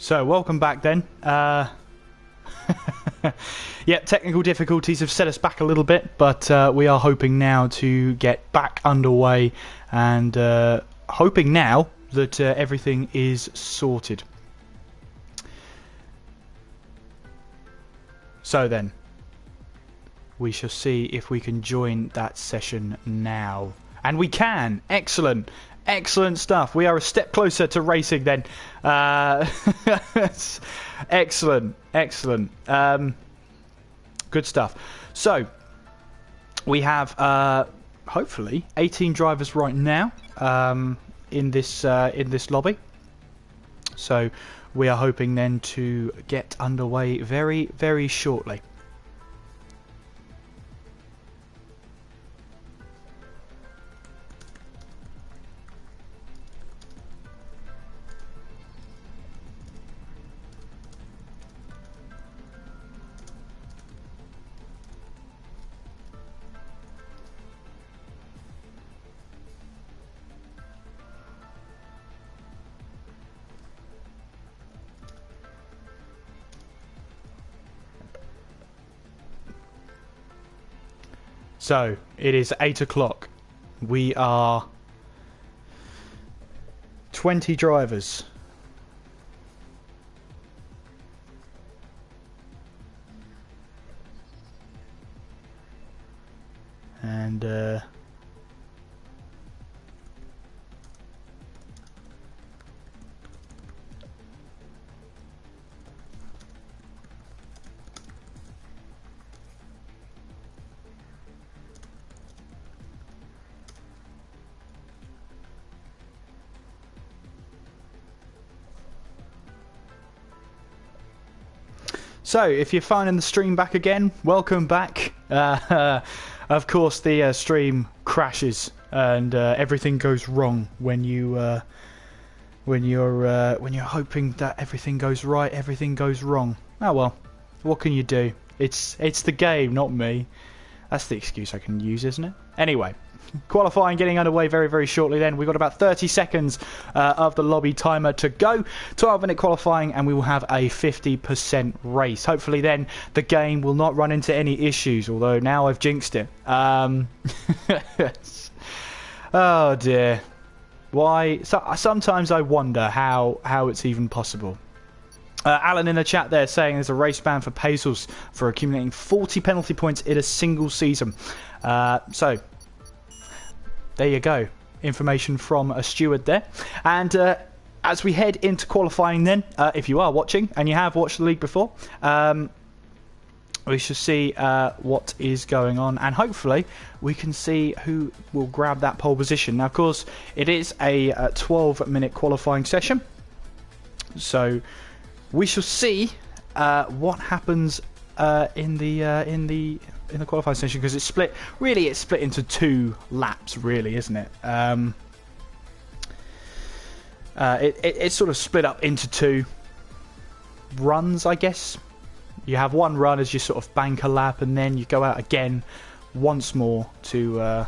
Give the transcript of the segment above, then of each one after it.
So, welcome back then. Yeah, technical difficulties have set us back a little bit, but we are hoping now to get back underway and hoping now that everything is sorted. So then, we shall see if we can join that session now. And we can! Excellent! Excellent stuff. We are a step closer to racing then. Excellent. Excellent. Good stuff. So, we have hopefully 18 drivers right now in this lobby. So, we are hoping then to get underway very, very shortly. So, it is 8 o'clock. We are 20 drivers. And, so, if you're finding the stream back again, welcome back. Of course, the stream crashes and everything goes wrong when you're hoping that everything goes right. Everything goes wrong. Oh well, what can you do? It's the game, not me. That's the excuse I can use, isn't it? Anyway. Qualifying getting underway very, very shortly then. We've got about 30 seconds of the lobby timer to go. 12-minute qualifying and we will have a 50% race. Hopefully then the game will not run into any issues, although now I've jinxed it. Oh dear. Why? Sometimes I wonder how it's even possible. Alan in the chat there saying there's a race ban for Pazels for accumulating 40 penalty points in a single season. So... there you go. Information from a steward there. And as we head into qualifying then, if you are watching, and you have watched the league before, we shall see what is going on. And hopefully we can see who will grab that pole position. Now, of course, it is a 12-minute qualifying session. So we shall see what happens in the qualifying session, because it's split into 2 laps, really, isn't it? It's sort of split up into 2 runs, I guess. You have one run as you sort of bank a lap, and then you go out again once more to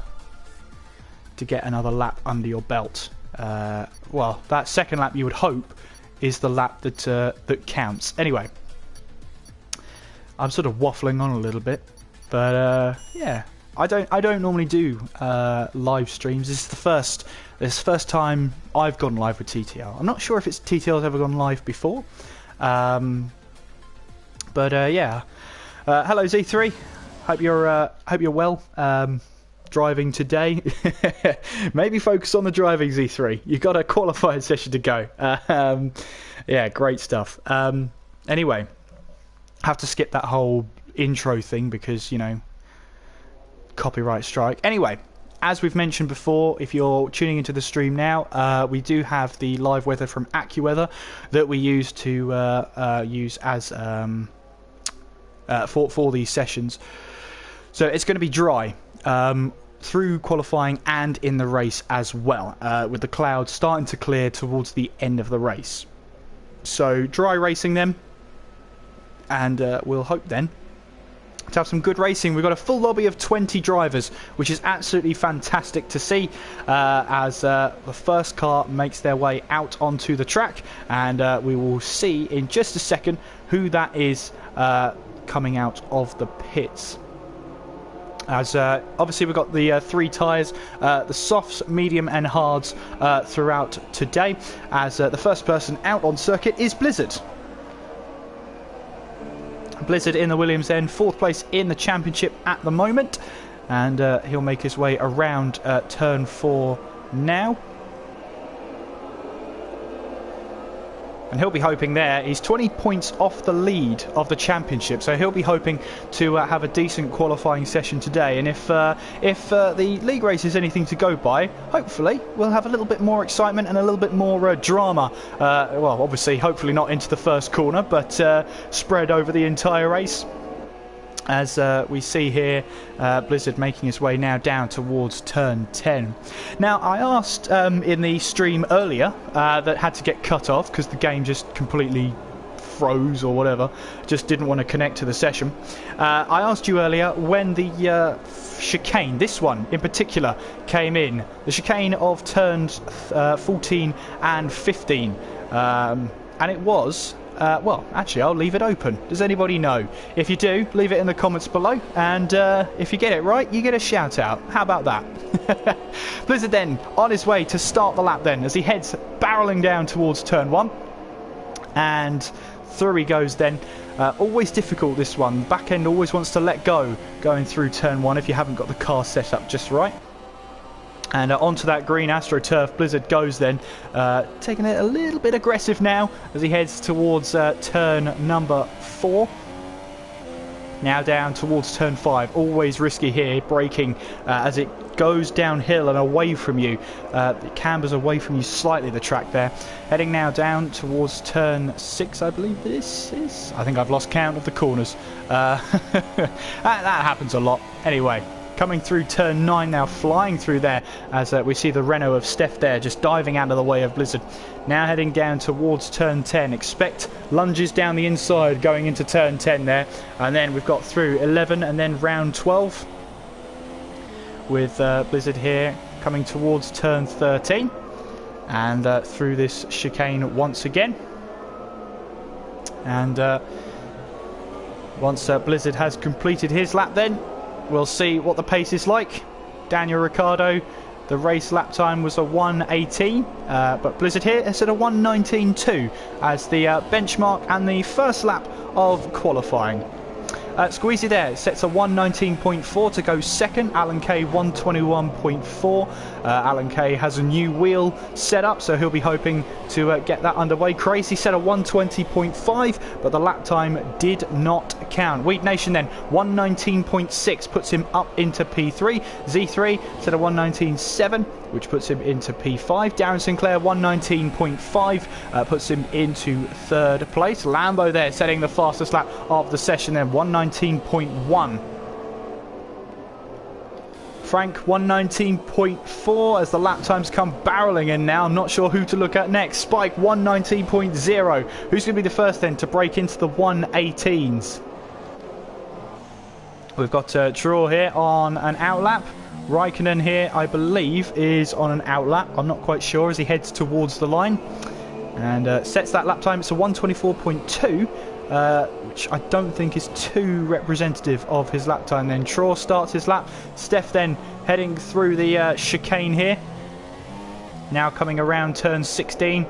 get another lap under your belt. Well, that second lap you would hope is the lap that counts. Anyway, I'm sort of waffling on a little bit. But yeah, I don't normally do live streams. This is the first time I've gone live with TTL. I'm not sure if TTL's ever gone live before. But yeah. Hello Z3. Hope you're well. Driving today. Maybe focus on the driving, Z3. You've got a qualifying session to go. Yeah, great stuff. Anyway, have to skip that whole intro thing because, you know, copyright strike. Anyway, as we've mentioned before, if you're tuning into the stream now, we do have the live weather from AccuWeather that we use to use as for these sessions. So it's going to be dry through qualifying and in the race as well, with the clouds starting to clear towards the end of the race. So dry racing then, and we'll hope then to have some good racing. We've got a full lobby of 20 drivers, which is absolutely fantastic to see as the first car makes their way out onto the track, and we will see in just a second who that is coming out of the pits. As obviously we've got the 3 tyres, the softs, medium and hards throughout today, as the first person out on circuit is Blizzard. Blizzard in the Williams end, 4th place in the championship at the moment, and he'll make his way around turn 4 now. And he'll be hoping there, he's 20 points off the lead of the championship, so he'll be hoping to have a decent qualifying session today. And if the league race is anything to go by, hopefully we'll have a little bit more excitement and a little bit more drama. Well, obviously, hopefully not into the first corner, but spread over the entire race. As we see here, Blizzard making his way now down towards turn 10. Now, I asked in the stream earlier that had to get cut off because the game just completely froze or whatever, just didn't want to connect to the session. I asked you earlier when the chicane, this one in particular, came in. The chicane of turns 14 and 15. And it was... well, actually, I'll leave it open. Does anybody know? If you do, leave it in the comments below. And if you get it right, you get a shout out. How about that? Blizzard then on his way to start the lap then as he heads barreling down towards turn 1. And through he goes then. Always difficult, this one. Back end always wants to let go going through turn 1 if you haven't got the car set up just right. And onto that green AstroTurf, Blizzard goes then, taking it a little bit aggressive now as he heads towards turn number 4. Now down towards turn 5, always risky here, braking as it goes downhill and away from you. It cambers away from you slightly, the track there. Heading now down towards turn 6, I believe this is. I think I've lost count of the corners. That happens a lot. Anyway. Coming through turn 9 now, flying through there as we see the Renault of Steph there just diving out of the way of Blizzard. Now heading down towards turn 10. Expect lunges down the inside going into turn 10 there. And then we've got through 11 and then round 12 with Blizzard here coming towards turn 13. And through this chicane once again. And once Blizzard has completed his lap then, we'll see what the pace is like. Daniel Ricciardo, the race lap time was a 1:18, but Blizzard here has set a 1:19.2 as the benchmark and the first lap of qualifying. Squeezy there sets a 1:19.4 to go second. Alan Kay 1:21.4. Alan Kay has a new wheel set up, so he'll be hoping to get that underway. Crazy set a 1:20.5, but the lap time did not count. Weed Nation then 1:19.6 puts him up into P3. Z3 set a 1:19.7, which puts him into P5. Darren Sinclair 1:19.5 puts him into 3rd place. Lambo there setting the fastest lap of the session then 1:19.1. Frank 1:19.4 as the lap times come barreling in now. I'm not sure who to look at next. Spike 1:19.0. Who's going to be the first then to break into the 1:18s? We've got Draw here on an outlap. Raikkonen here, I believe, is on an outlap. I'm not quite sure as he heads towards the line. And sets that lap time. It's a 1:24.2. Which I don't think is too representative of his lap time then. Traw starts his lap. Steph then heading through the chicane here. Now coming around turn 16.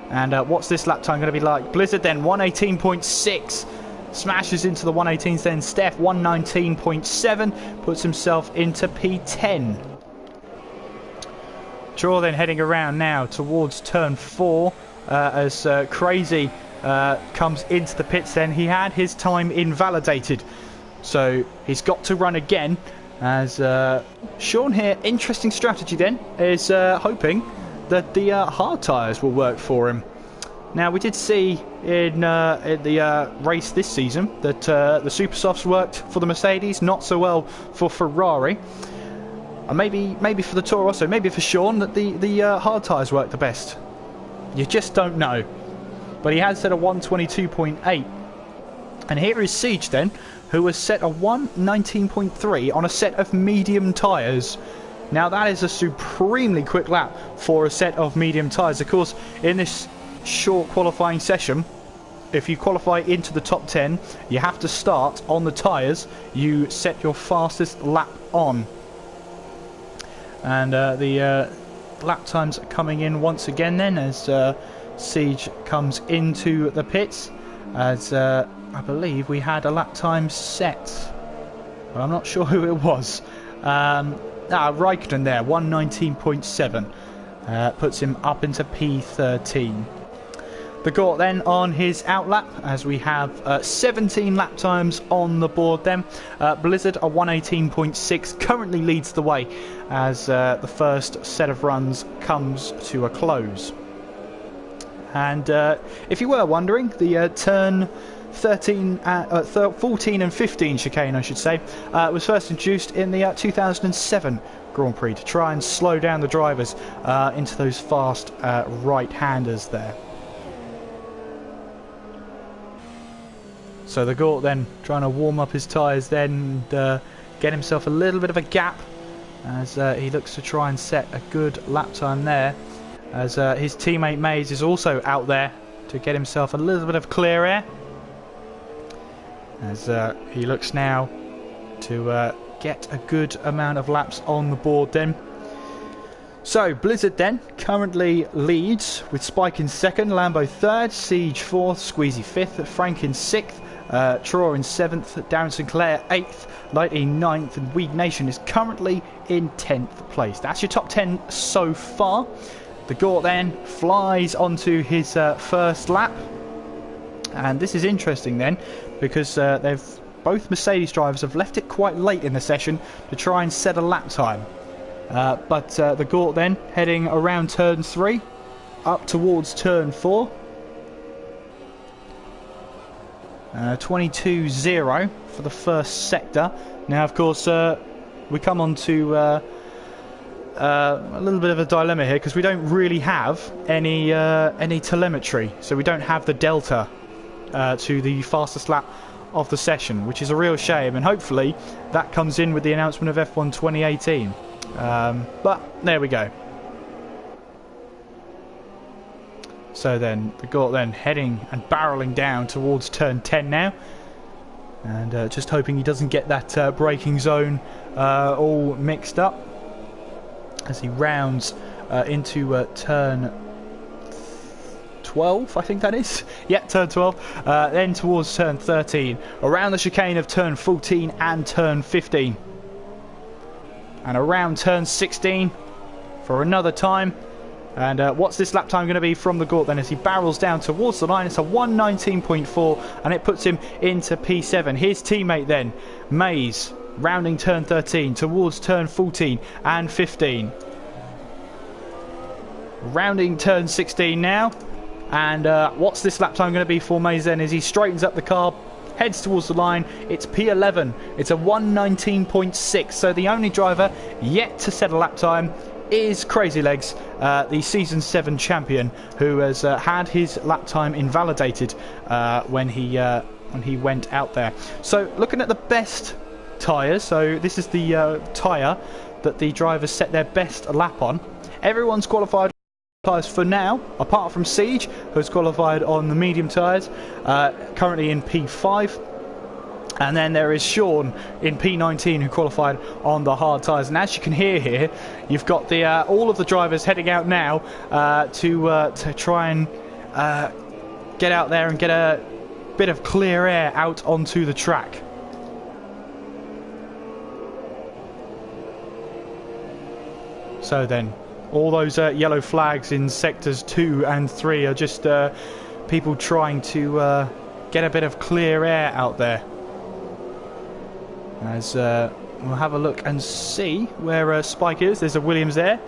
And what's this lap time going to be like? Blizzard then 1:18.6. Smashes into the 1:18s then. Steph 1:19.7. Puts himself into P10. Traw then heading around now towards turn 4 as Crazy comes into the pits then. He had his time invalidated, so he's got to run again as Sean here, interesting strategy then, is hoping that the hard tyres will work for him. Now we did see in the race this season that the super softs worked for the Mercedes, not so well for Ferrari, and maybe for the Toro also, maybe for Sean that the hard tyres work the best. You just don't know. But he has set a 1:22.8. And here is Siege then, who has set a 1:19.3 on a set of medium tyres. Now that is a supremely quick lap for a set of medium tyres. Of course, in this short qualifying session, if you qualify into the top 10, you have to start on the tyres you set your fastest lap on. And the lap times are coming in once again then as Siege comes into the pits, as I believe we had a lap time set, but I'm not sure who it was. Raikkonen there, 1:19.7, puts him up into P13. The Gort then on his outlap, as we have 17 lap times on the board then. Blizzard, a 1:18.6, currently leads the way as the first set of runs comes to a close. And if you were wondering, the turn 14 and 15 chicane, I should say, was first introduced in the 2007 Grand Prix to try and slow down the drivers into those fast right-handers there. So the Gort then trying to warm up his tyres then and get himself a little bit of a gap as he looks to try and set a good lap time there, as his teammate Mays is also out there to get himself a little bit of clear air, as he looks now to get a good amount of laps on the board then. So Blizzard then currently leads with Spike in second, Lambo third, Siege fourth, Squeezy fifth, Frank in sixth, Troy in 7th, Darren Sinclair 8th, Lighty 9th, and Weed Nation is currently in 10th place. That's your top 10 so far. The Gort then flies onto his first lap, and this is interesting then because both Mercedes drivers have left it quite late in the session to try and set a lap time. But the Gort then heading around turn 3 up towards turn 4. 22.0 for the first sector. Now, of course, we come on to a little bit of a dilemma here because we don't really have any telemetry, so we don't have the delta to the fastest lap of the session, which is a real shame, and hopefully that comes in with the announcement of F1 2018. But there we go. So then the Gort then heading and barreling down towards turn 10 now, and just hoping he doesn't get that braking zone all mixed up as he rounds into turn 12, I think that is. Yeah, turn 12. Then towards turn 13, around the chicane of turn 14 and turn 15, and around turn 16 for another time. And what's this lap time going to be from the Gort then as he barrels down towards the line? It's a 1:19.4, and it puts him into P7. His teammate then, Mays, rounding turn 13 towards turn 14 and 15. Rounding turn 16 now. And what's this lap time going to be for Mays then as he straightens up the car, heads towards the line? It's P11. It's a 1:19.6. So the only driver yet to set a lap time is Crazy Legs, the Season 7 champion, who has had his lap time invalidated when he went out there. So looking at the best tyres, so this is the tyre that the drivers set their best lap on. Everyone's qualified tyres for now, apart from Siege, who's qualified on the medium tyres, currently in P5. And then there is Sean in P19 who qualified on the hard tyres. And as you can hear here, you've got the all of the drivers heading out now to try and get out there and get a bit of clear air out onto the track. So then, all those yellow flags in sectors 2 and 3 are just people trying to get a bit of clear air out there. As we'll have a look and see where Spike is. There's a Williams there,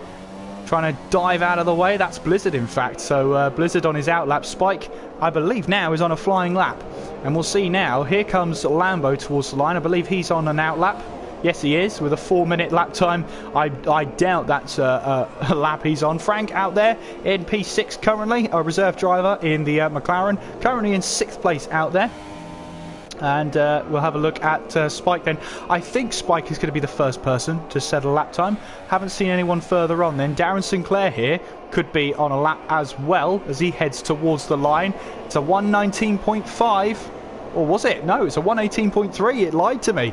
trying to dive out of the way. That's Blizzard, in fact. So Blizzard on his outlap. Spike, I believe now, is on a flying lap. And we'll see now. Here comes Lambo towards the line. I believe he's on an outlap. Yes, he is, with a 4-minute lap time. I doubt that's a lap he's on. Frank out there in P6 currently, a reserve driver in the McLaren. Currently in 6th place out there. And we'll have a look at Spike then. I think Spike is going to be the first person to set a lap time. Haven't seen anyone further on then. Darren Sinclair here could be on a lap as well as he heads towards the line. It's a 119.5. Or was it? No, it's a 118.3. It lied to me.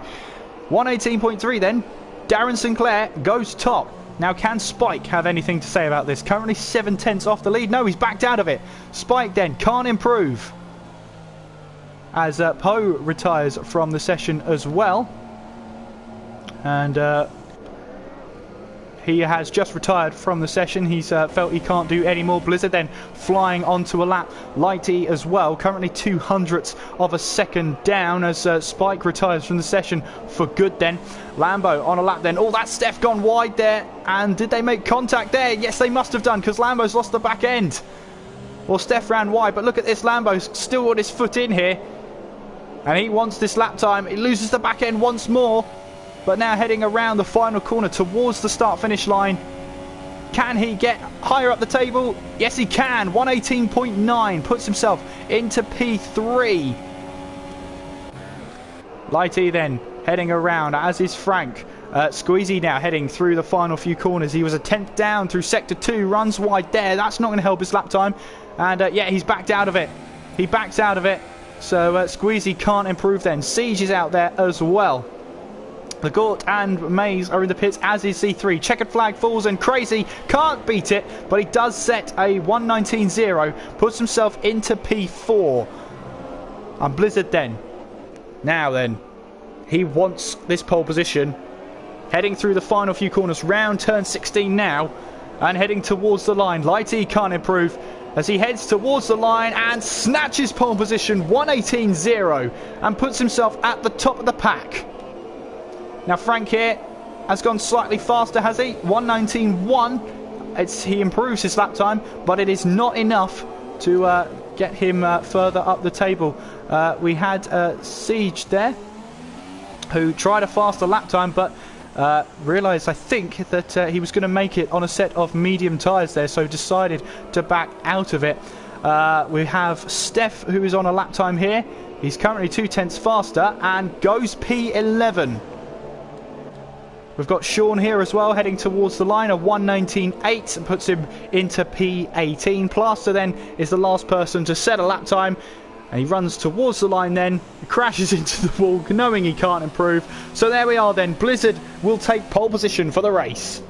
118.3 then. Darren Sinclair goes top. Now, can Spike have anything to say about this? Currently 7/10 off the lead. No, he's backed out of it. Spike then can't improve, as Poe retires from the session as well. And he has just retired from the session. He's felt he can't do any more. Blizzard then flying onto a lap. Lighty as well, currently 200ths of a second down as Spike retires from the session for good then. Lambo on a lap then. Oh, that's Steph gone wide there. And did they make contact there? Yes, they must have done, because Lambo's lost the back end. Well, Steph ran wide, but look at this. Lambo's still got his foot in here. And he wants this lap time. He loses the back end once more. But now heading around the final corner towards the start-finish line. Can he get higher up the table? Yes, he can. 118.9. Puts himself into P3. Lighty then heading around, as is Frank. Squeezy now heading through the final few corners. He was a 10th down through Sector 2. Runs wide there. That's not going to help his lap time. And yeah, he's backed out of it. He backs out of it. So Squeezy can't improve then. Siege is out there as well. The Gort and Maze are in the pits, as is C3. Checkered flag falls and Crazy can't beat it, but he does set a 119.0. Puts himself into P4. And Blizzard then. Now then. He wants this pole position. Heading through the final few corners. Round turn 16 now. And heading towards the line. Lighty can't improve as he heads towards the line and snatches pole position, 118.0, and puts himself at the top of the pack. Now Frank here has gone slightly faster, has he? 119.1. He improves his lap time, but it is not enough to get him further up the table. We had Siege there, who tried a faster lap time, but realised, I think, that he was going to make it on a set of medium tyres there, so decided to back out of it. We have Steph, who is on a lap time here. He's currently 2/10 faster and goes P11. We've got Sean here as well, heading towards the line, a 119.8, and puts him into P18. Plaster then is the last person to set a lap time. And he runs towards the line then, crashes into the wall, knowing he can't improve. So there we are then. Blizzard will take pole position for the race.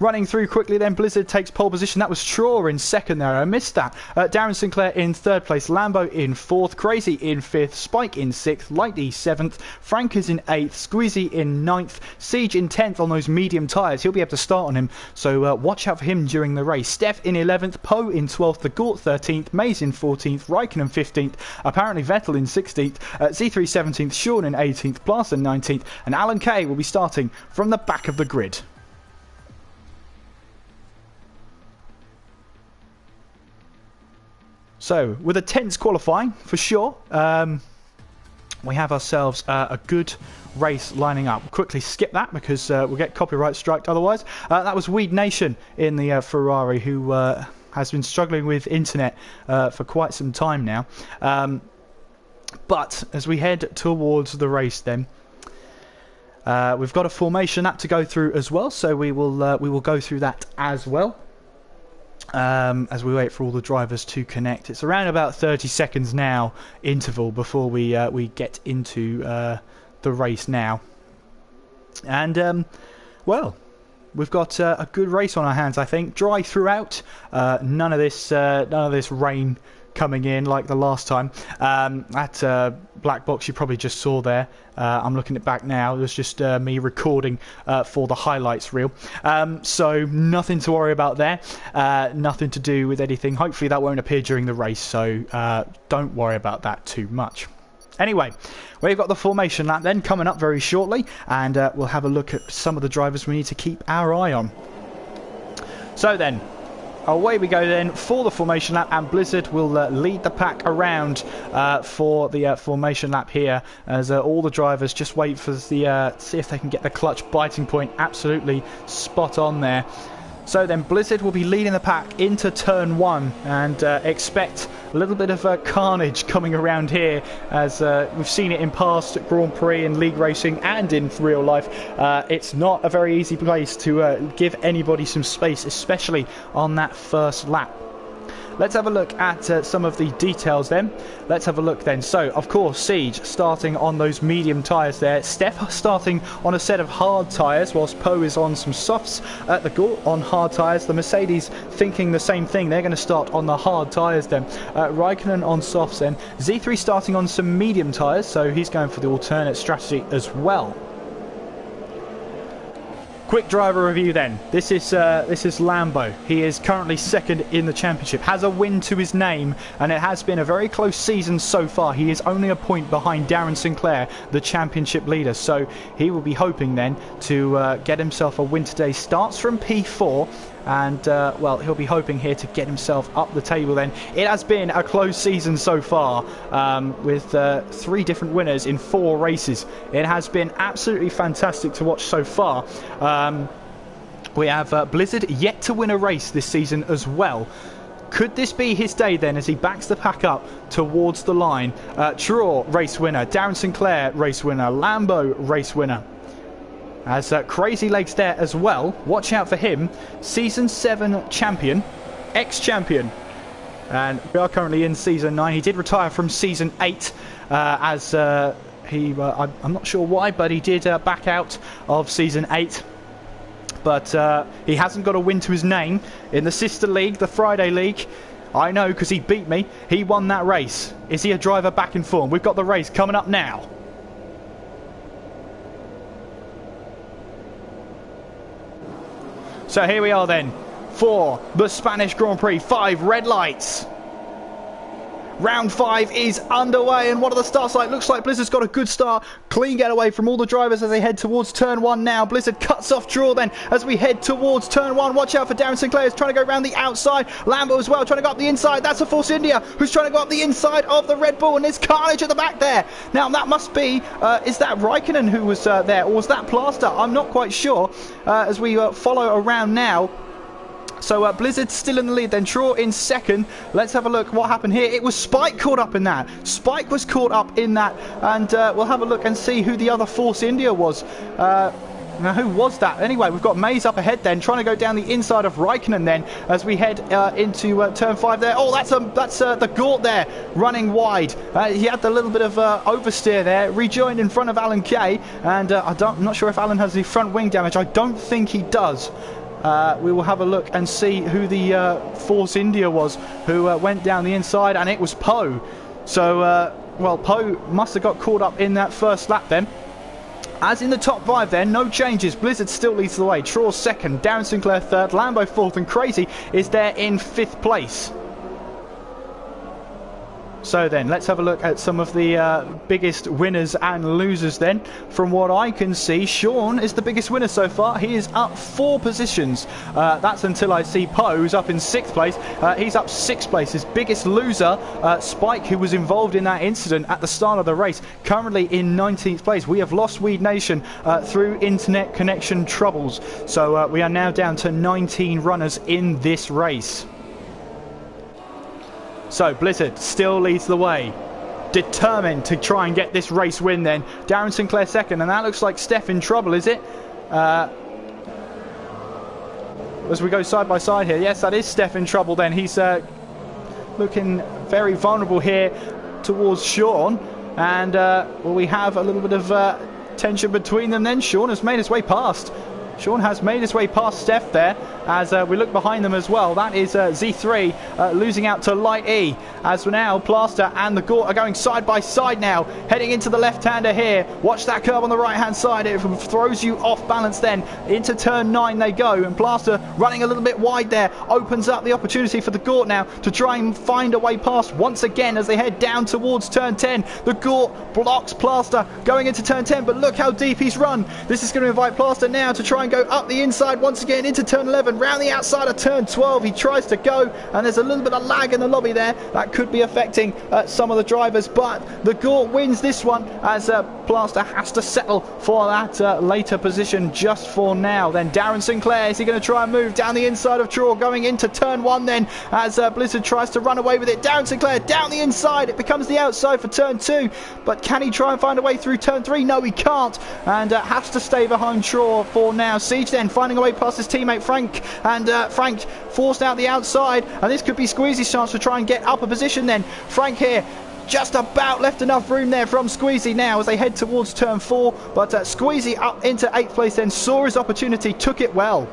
Running through quickly then, Blizzard takes pole position. That was Straw in second there. I missed that. Darren Sinclair in third place. Lambo in fourth. Crazy in fifth. Spike in sixth. Lighty seventh. Frank is in eighth. Squeezy in ninth. Siege in 10th on those medium tyres. He'll be able to start on him, so watch out for him during the race. Steph in 11th. Poe in 12th. The Gort 13th. Maze in 14th. Raikkonen 15th. Apparently Vettel in 16th. Z3 17th. Sean in 18th. Plaster 19th. And Alan Kay will be starting from the back of the grid. So, with a tense qualifying, for sure, we have ourselves a good race lining up. We'll quickly skip that because we'll get copyright striked otherwise. That was Weed Nation in the Ferrari, who has been struggling with internet for quite some time now. But as we head towards the race then, we've got a formation app to go through as well, so we will go through that as well. As we wait for all the drivers to connect. It's around about 30 seconds now interval before we get into the race now. And well, we've got a good race on our hands, I think. Dry throughout. None of this rain coming in like the last time. That black box you probably just saw there, I'm looking at back now. It was just me recording for the highlights reel. So nothing to worry about there. Nothing to do with anything. Hopefully that won't appear during the race, so don't worry about that too much. Anyway, we've got the formation lap then coming up very shortly, and we'll have a look at some of the drivers we need to keep our eye on. So then, away we go then for the formation lap, and Blizzard will lead the pack around for the formation lap here, as all the drivers just wait for the see if they can get the clutch biting point absolutely spot on there. So then Blizzard will be leading the pack into turn 1, and expect a little bit of carnage coming around here, as we've seen it in past Grand Prix and league racing and in real life. It's not a very easy place to give anybody some space, especially on that first lap. Let's have a look at some of the details then. Let's have a look then. So, of course, Siege starting on those medium tyres there. Steph starting on a set of hard tyres, whilst Poe is on some softs at the Gort on hard tyres. The Mercedes thinking the same thing. They're going to start on the hard tyres then. Raikkonen on softs then. Z3 starting on some medium tyres, so he's going for the alternate strategy as well. Quick driver review then. This is Lambo. He is currently second in the championship. Has a win to his name, and it has been a very close season so far. He is only a point behind Darren Sinclair, the championship leader. So he will be hoping then to get himself a win today. Starts from P4. And, well, he'll be hoping here to get himself up the table then. It has been a close season so far, with 3 different winners in 4 races. It has been absolutely fantastic to watch so far. We have Blizzard yet to win a race this season as well. Could this be his day then, as he backs the pack up towards the line? Traw, race winner. Darren Sinclair, race winner. Lambo, race winner. As Crazy Legs there as well. Watch out for him. Season 7 champion. Ex-champion. And we are currently in Season 9. He did retire from Season 8 as I'm not sure why, but he did back out of Season 8. But he hasn't got a win to his name in the sister league, the Friday League. I know, because he beat me. He won that race. Is he a driver back in form? We've got the race coming up now. So here we are then, for the Spanish Grand Prix. 5 red lights. Round 5 is underway, and what are the starts like? Looks like Blizzard's got a good start. Clean getaway from all the drivers as they head towards turn 1 now. Blizzard cuts off Draw then as we head towards turn 1. Watch out for Darren Sinclair, who's trying to go around the outside. Lambo as well, trying to go up the inside. That's a Force India, who's trying to go up the inside of the Red Bull, and there's carnage at the back there. Now, that must be, is that Raikkonen who was there, or was that Plaster? I'm not quite sure, as we follow around now. So Blizzard's still in the lead then. Traw in second. Let's have a look what happened here. It was Spike caught up in that. Spike was caught up in that. And we'll have a look and see who the other Force India was. Now, who was that? Anyway, we've got Maze up ahead then, trying to go down the inside of Raikkonen then, as we head into turn 5 there. Oh, that's the Gort there, running wide. He had the little bit of oversteer there, rejoined in front of Alan Kay, and I'm not sure if Alan has the front wing damage. I don't think he does. We will have a look and see who the Force India was, who went down the inside, and it was Poe. So, well, Poe must have got caught up in that first lap then. As in the top 5 then, no changes. Blizzard still leads the way. Traw second, Darren Sinclair third, Lambo fourth, and Crazy is there in 5th place. So then, let's have a look at some of the biggest winners and losers then. From what I can see, Sean is the biggest winner so far. He is up 4 positions. That's until I see Poe, who's up in 6th place. He's up 6 places. Biggest loser, Spike, who was involved in that incident at the start of the race, currently in 19th place. We have lost Weed Nation through internet connection troubles. So we are now down to 19 runners in this race. So Blizzard still leads the way, determined to try and get this race win then. Darren Sinclair second, and that looks like Steph in trouble, is it? As we go side by side here, yes, that is Steph in trouble then. He's looking very vulnerable here towards Sean, and well, we have a little bit of tension between them then. Sean has made his way past. Sean has made his way past Steph there, as we look behind them as well. That is Z3 losing out to Light E, as now Plaster and the Gort are going side by side now, heading into the left-hander here. Watch that curve on the right-hand side. It throws you off balance then. Into turn 9 they go, and Plaster running a little bit wide there opens up the opportunity for the Gort now to try and find a way past once again as they head down towards turn 10. The Gort blocks Plaster going into turn 10, but look how deep he's run. This is going to invite Plaster now to try and go up the inside once again into turn 11, round the outside of turn 12. He tries to go, and there's a little bit of lag in the lobby there. That could be affecting some of the drivers, but the Gort wins this one as Plaster has to settle for that later position just for now. Then Darren Sinclair, is he going to try and move down the inside of Traw, going into turn 1 then as Blizzard tries to run away with it. Darren Sinclair down the inside, it becomes the outside for turn 2, but can he try and find a way through turn 3? No, he can't, and has to stay behind Traw for now. Siege then finding a way past his teammate Frank, and Frank forced out the outside, and this could be Squeezy's chance to try and get up a position then. Frank here just about left enough room there from Squeezy now as they head towards turn 4, but Squeezy up into 8th place then, saw his opportunity, took it well.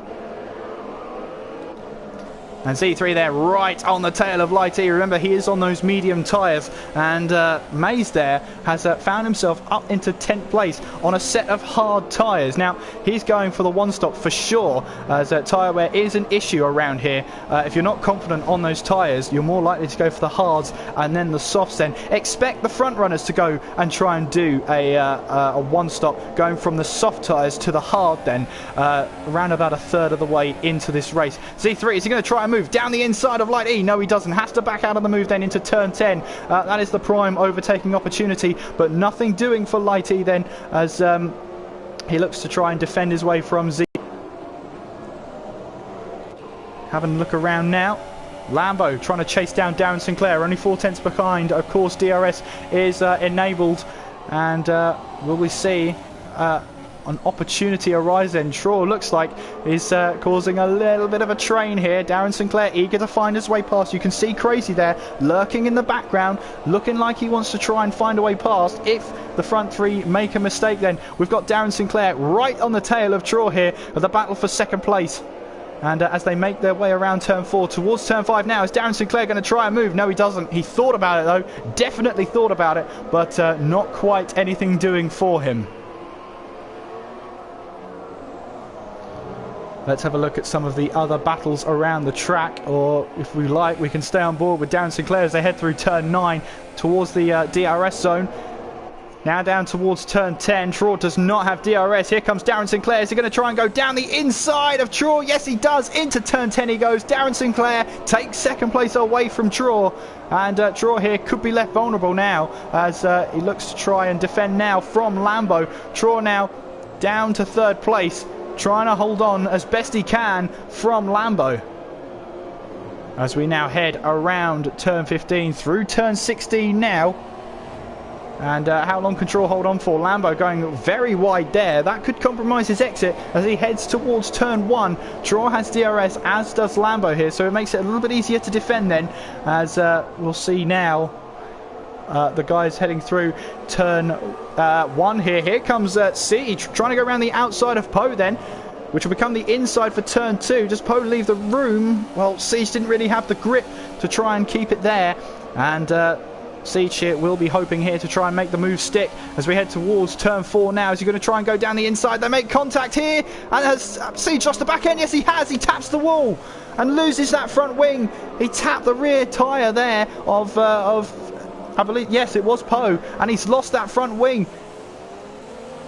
And Z3 there right on the tail of Light E. Remember, he is on those medium tyres, and Maze there has found himself up into 10th place on a set of hard tyres. Now, he's going for the one stop for sure, as tyre wear is an issue around here. If you're not confident on those tyres, you're more likely to go for the hards and then the softs then. Expect the front runners to go and try and do a one stop, going from the soft tyres to the hard then, around about a third of the way into this race. Z3, is he going to try and move down the inside of Light E? No, he doesn't. Has to back out of the move then into turn 10. That is the prime overtaking opportunity, but nothing doing for Light E then as he looks to try and defend his way from Z. Having a look around now. Lambo trying to chase down Darren Sinclair, only 4 tenths behind. Of course, DRS is enabled, and will we see an opportunity arise then? Traw looks like is causing a little bit of a train here. Darren Sinclair eager to find his way past. You can see Crazy there lurking in the background, looking like he wants to try and find a way past. If the front three make a mistake, then we've got Darren Sinclair right on the tail of Traw here of the battle for second place. And as they make their way around turn 4 towards turn 5 now, is Darren Sinclair going to try and move? No, he doesn't. He thought about it though, definitely thought about it, but not quite anything doing for him. Let's have a look at some of the other battles around the track, or if we like, we can stay on board with Darren Sinclair as they head through turn 9 towards the DRS zone. Now down towards turn 10. Traw does not have DRS. Here comes Darren Sinclair. Is he going to try and go down the inside of Traw? Yes, he does. Into turn 10 he goes. Darren Sinclair takes second place away from Traw. And Traw here could be left vulnerable now as he looks to try and defend now from Lambo. Traw now down to third place, trying to hold on as best he can from Lambo. As we now head around turn 15 through turn 16 now. And how long can Traw hold on for? Lambo going very wide there. That could compromise his exit as he heads towards turn 1. Traw has DRS, as does Lambo here, so it makes it a little bit easier to defend then, as we'll see now the guys heading through turn 1 here. Here comes Siege trying to go around the outside of Poe then, which will become the inside for turn 2. Does Poe leave the room? Well, Siege didn't really have the grip to try and keep it there, and Siege here will be hoping here to try and make the move stick as we head towards turn 4 now. Is he going to try and go down the inside? They make contact here, and has Siege lost the back end? Yes, he has. He taps the wall and loses that front wing. He tapped the rear tyre there of I believe, yes, it was Poe, and he's lost that front wing.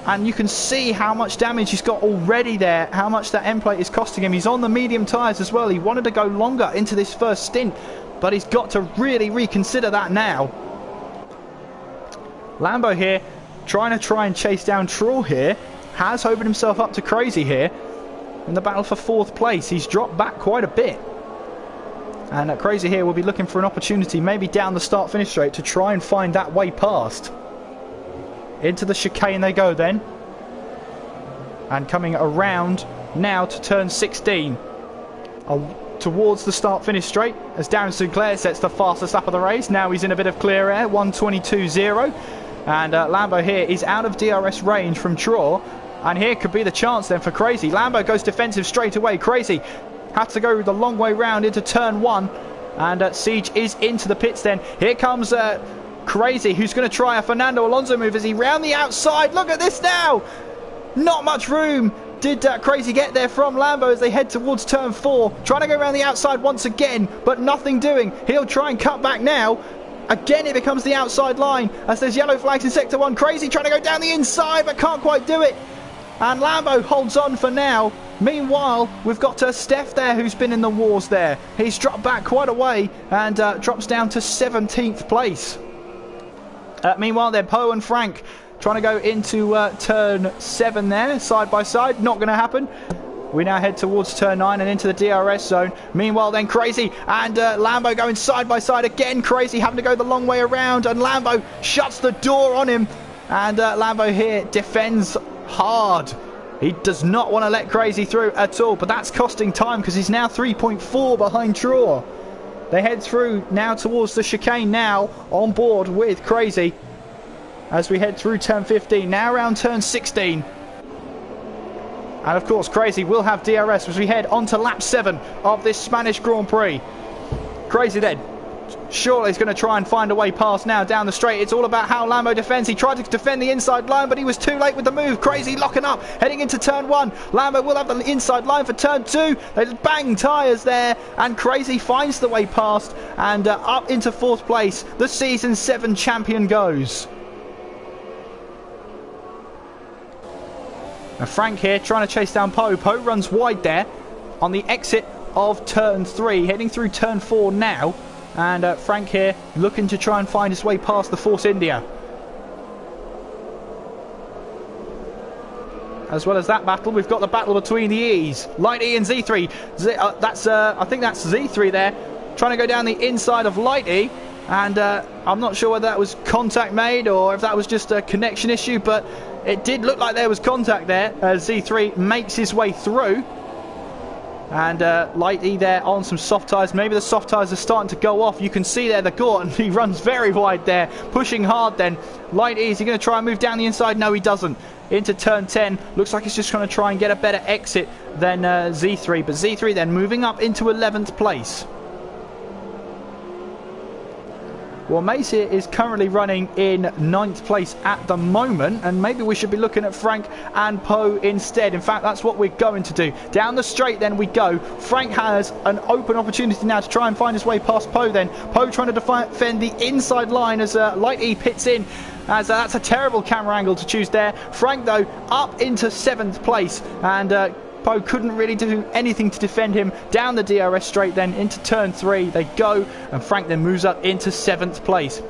And you can see how much damage he's got already there, how much that end plate is costing him. He's on the medium tyres as well. He wanted to go longer into this first stint, but he's got to really reconsider that now. Lambo here trying to chase down Traw here. Has opened himself up to Crazy here in the battle for 4th place. He's dropped back quite a bit. And Crazy here will be looking for an opportunity, maybe down the start-finish straight, to try and find that way past. Into the chicane they go then. And coming around now to turn 16. Towards the start-finish straight as Darren Sinclair sets the fastest lap of the race. Now he's in a bit of clear air, 1:22.0. And Lambo here is out of DRS range from Traw. And here could be the chance then for Crazy. Lambo goes defensive straight away. Crazy has to go the long way round into turn 1. And Siege is into the pits then. Here comes Crazy, who's going to try a Fernando Alonso move as he round the outside. Look at this now. Not much room did Crazy get there from Lambo as they head towards turn 4. Trying to go around the outside once again, but nothing doing. He'll try and cut back now. Again, it becomes the outside line as there's yellow flags in sector 1. Crazy trying to go down the inside, but can't quite do it. and Lambo holds on for now. Meanwhile, we've got Steph there, who's been in the wars there. He's dropped back quite a way and drops down to 17th place. Meanwhile, then Poe and Frank trying to go into turn 7 there, side by side. Not going to happen. We now head towards turn 9 and into the DRS zone. Meanwhile, then Crazy and Lambo going side by side again. Crazy having to go the long way around, and Lambo shuts the door on him. And Lambo here defends hard. He does not want to let Crazy through at all, but that's costing time because he's now 3.4 behind Traw. They head through now towards the chicane now, on board with Crazy as we head through turn 15, now around turn 16. And of course, Crazy will have DRS as we head on to lap 7 of this Spanish Grand Prix. Crazy then, surely he's going to try and find a way past now down the straight. It's all about how Lambo defends. He tried to defend the inside line, but he was too late with the move. Crazy locking up, heading into turn 1. Lambo will have the inside line for turn 2. They just bang tyres there, and Crazy finds the way past, and up into 4th place. The Season 7 champion goes. And Frank here trying to chase down Poe. Poe runs wide there on the exit of turn 3, heading through turn 4 now. And Frank here looking to try and find his way past the Force India. As well as that battle, we've got the battle between the E's. Light E and Z3. I think that's Z3 there, trying to go down the inside of Light E. And I'm not sure whether that was contact made or if that was just a connection issue, but it did look like there was contact there as Z3 makes his way through. And Light E there on some soft tyres. Maybe the soft tyres are starting to go off. You can see there the Gort, and he runs very wide there, pushing hard then. Light E, is he going to try and move down the inside? No, he doesn't. Into turn 10. Looks like he's just going to try and get a better exit than Z3. But Z3 then moving up into 11th place. Well, Mace here is currently running in 9th place at the moment, and maybe we should be looking at Frank and Poe instead. In fact, that's what we're going to do. Down the straight then we go. Frank has an open opportunity now to try and find his way past Poe then. Poe trying to defend the inside line as Light E pits in. As that's a terrible camera angle to choose there. Frank, though, up into 7th place, and Poe couldn't really do anything to defend him. Down the DRS straight then into turn 3 they go, and Frank then moves up into 7th place.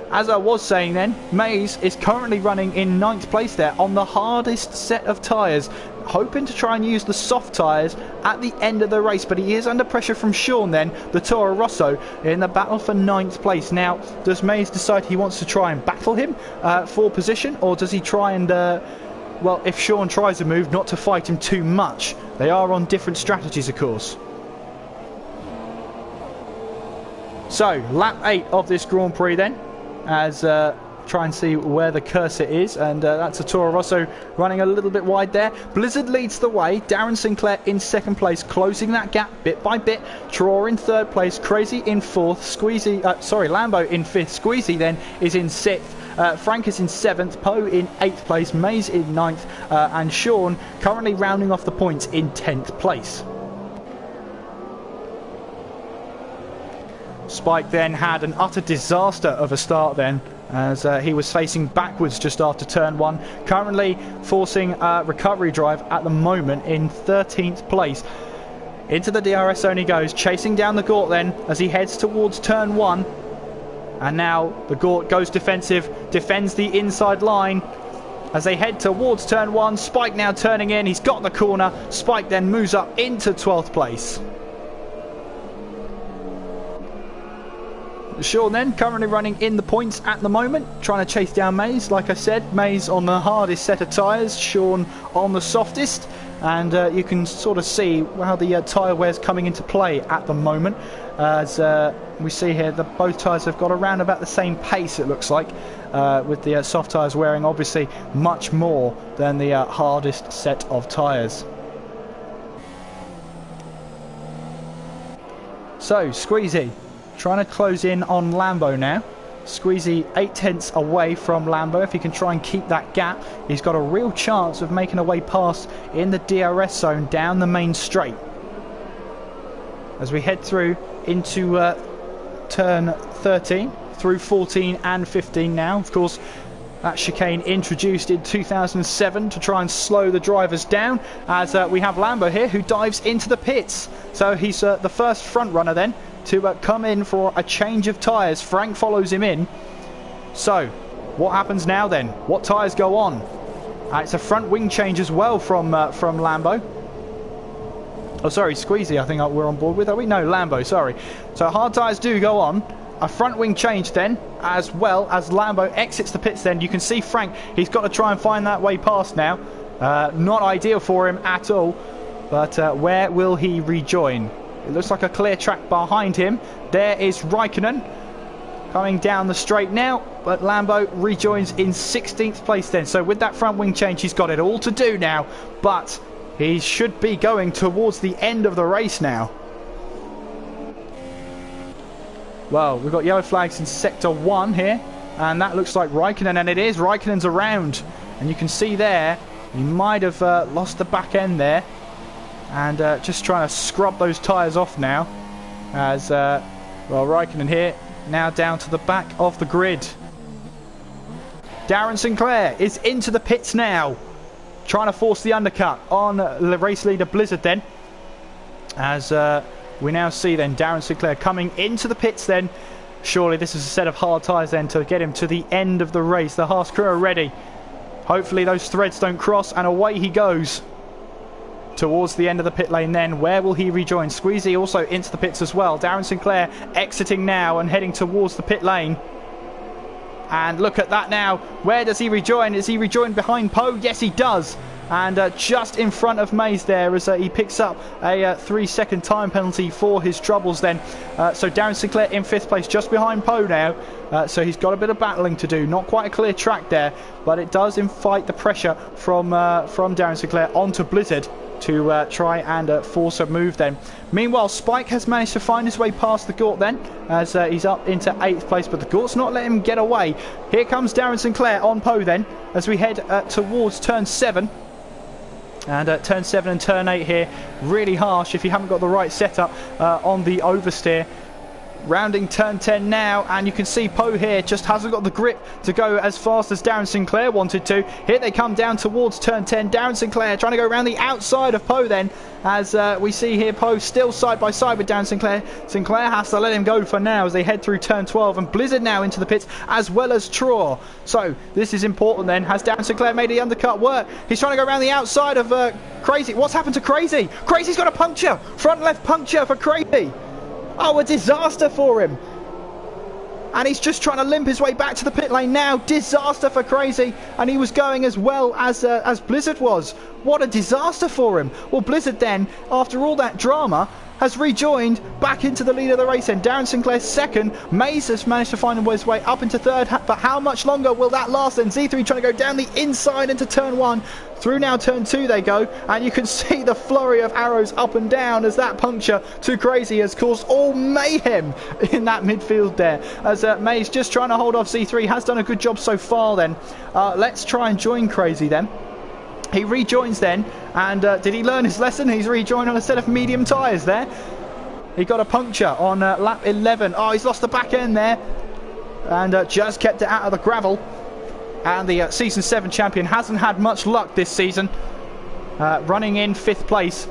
As I was saying then, Mays is currently running in 9th place there on the hardest set of tyres, hoping to try and use the soft tyres at the end of the race, but he is under pressure from Sean then, the Toro Rosso, in the battle for 9th place. Now, does Mays decide he wants to try and battle him for position, or does he try and well, if Sean tries a move, not to fight him too much? They are on different strategies, of course. So, lap 8 of this Grand Prix then, as try and see where the cursor is, and that's a Toro Rosso running a little bit wide there. Blizzard leads the way. Darren Sinclair in 2nd place, closing that gap bit by bit. Traw in 3rd place, Crazy in 4th, Lambo in 5th, Squeezy then is in 6th. Frank is in 7th, Poe in 8th place, Mays in 9th, and Sean currently rounding off the points in 10th place. Spike then had an utter disaster of a start then, as he was facing backwards just after turn 1, currently forcing a recovery drive at the moment in 13th place. Into the DRS zone he goes, chasing down the Gort then as he heads towards turn 1. And now the Gort goes defensive, defends the inside line as they head towards turn 1. Spike now turning in, he's got the corner. Spike then moves up into 12th place. Sean then currently running in the points at the moment, trying to chase down Mays. Like I said, Mays on the hardest set of tyres, Sean on the softest. And you can sort of see how the tyre wear's coming into play at the moment. As we see here, both tyres have got around about the same pace, it looks like, with the soft tyres wearing obviously much more than the hardest set of tyres. So, Squeezy trying to close in on Lambo now. Squeezy 8/10 away from Lambo. If he can try and keep that gap, he's got a real chance of making a way past in the DRS zone down the main straight. As we head through into turn 13, through 14 and 15 now. Of course, That chicane introduced in 2007 to try and slow the drivers down, as we have Lambo here who dives into the pits. So he's the first front runner then to come in for a change of tyres. Frank follows him in. So what happens now then? What tyres go on? It's a front wing change as well from Lambo. Oh, sorry, Squeezy, I think we're on board with, are we? No, Lambo, sorry. So hard tyres do go on. A front wing change then, as well as Lambo exits the pits then. You can see Frank, he's got to try and find that way past now. Not ideal for him at all, but where will he rejoin? It looks like a clear track behind him. There is Raikkonen coming down the straight now, but Lambo rejoins in 16th place then. So with that front wing change, he's got it all to do now, but he should be going towards the end of the race now. Well, we've got yellow flags in Sector 1 here, and that looks like Raikkonen, and it is. Raikkonen's around, and you can see there, he might have lost the back end there, and just trying to scrub those tyres off now, as, well, Raikkonen here, now down to the back of the grid. Darren Sinclair is into the pits now, trying to force the undercut on the race leader Blizzard then, as we now see then Darren Sinclair coming into the pits then. Surely this is a set of hard tyres then to get him to the end of the race. The Haas crew are ready. Hopefully those threads don't cross, and away he goes towards the end of the pit lane then. Where will he rejoin? Squeezy also into the pits as well. Darren Sinclair exiting now and heading towards the pit lane. And look at that now. Where does he rejoin? Is he rejoined behind Poe? Yes, he does. And just in front of Mays there as he picks up a 3-second time penalty for his troubles then. So Darren Sinclair in 5th place, just behind Poe now. So he's got a bit of battling to do. Not quite a clear track there, but it does invite the pressure from Darren Sinclair onto Blizzard to try and force a move then. Meanwhile, Spike has managed to find his way past the Gort then, as he's up into 8th place, but the Gort's not letting him get away. Here comes Darren Sinclair on Poe then, as we head towards turn 7. And turn 7 and turn 8 here, really harsh if you haven't got the right setup on the oversteer. Rounding turn 10 now, and you can see Poe here just hasn't got the grip to go as fast as Darren Sinclair wanted to. Here they come down towards turn 10. Darren Sinclair trying to go around the outside of Poe then, as we see here Poe still side by side with Darren Sinclair. Sinclair has to let him go for now as they head through turn 12, and Blizzard now into the pits as well as Traw. So this is important then. Has Darren Sinclair made the undercut work? He's trying to go around the outside of Crazy. What's happened to Crazy? Crazy's got a puncture. Front left puncture for Crazy. Oh, a disaster for him. And he's just trying to limp his way back to the pit lane now. Disaster for Crazy. And he was going as well as Blizzard was. What a disaster for him. Well, Blizzard then, after all that drama, has rejoined back into the lead of the race. And Darren Sinclair's second. Mays has managed to find his way up into third. But how much longer will that last then? Z3 trying to go down the inside into turn 1. Through now turn 2 they go, and you can see the flurry of arrows up and down as that puncture to Crazy has caused all mayhem in that midfield there. As Mays just trying to hold off Z3, has done a good job so far then. Let's try and join Crazy then. He rejoins then, and did he learn his lesson? He's rejoined on a set of medium tyres there. He got a puncture on lap 11. Oh, he's lost the back end there, and just kept it out of the gravel. And the Season 7 champion hasn't had much luck this season, running in 5th place.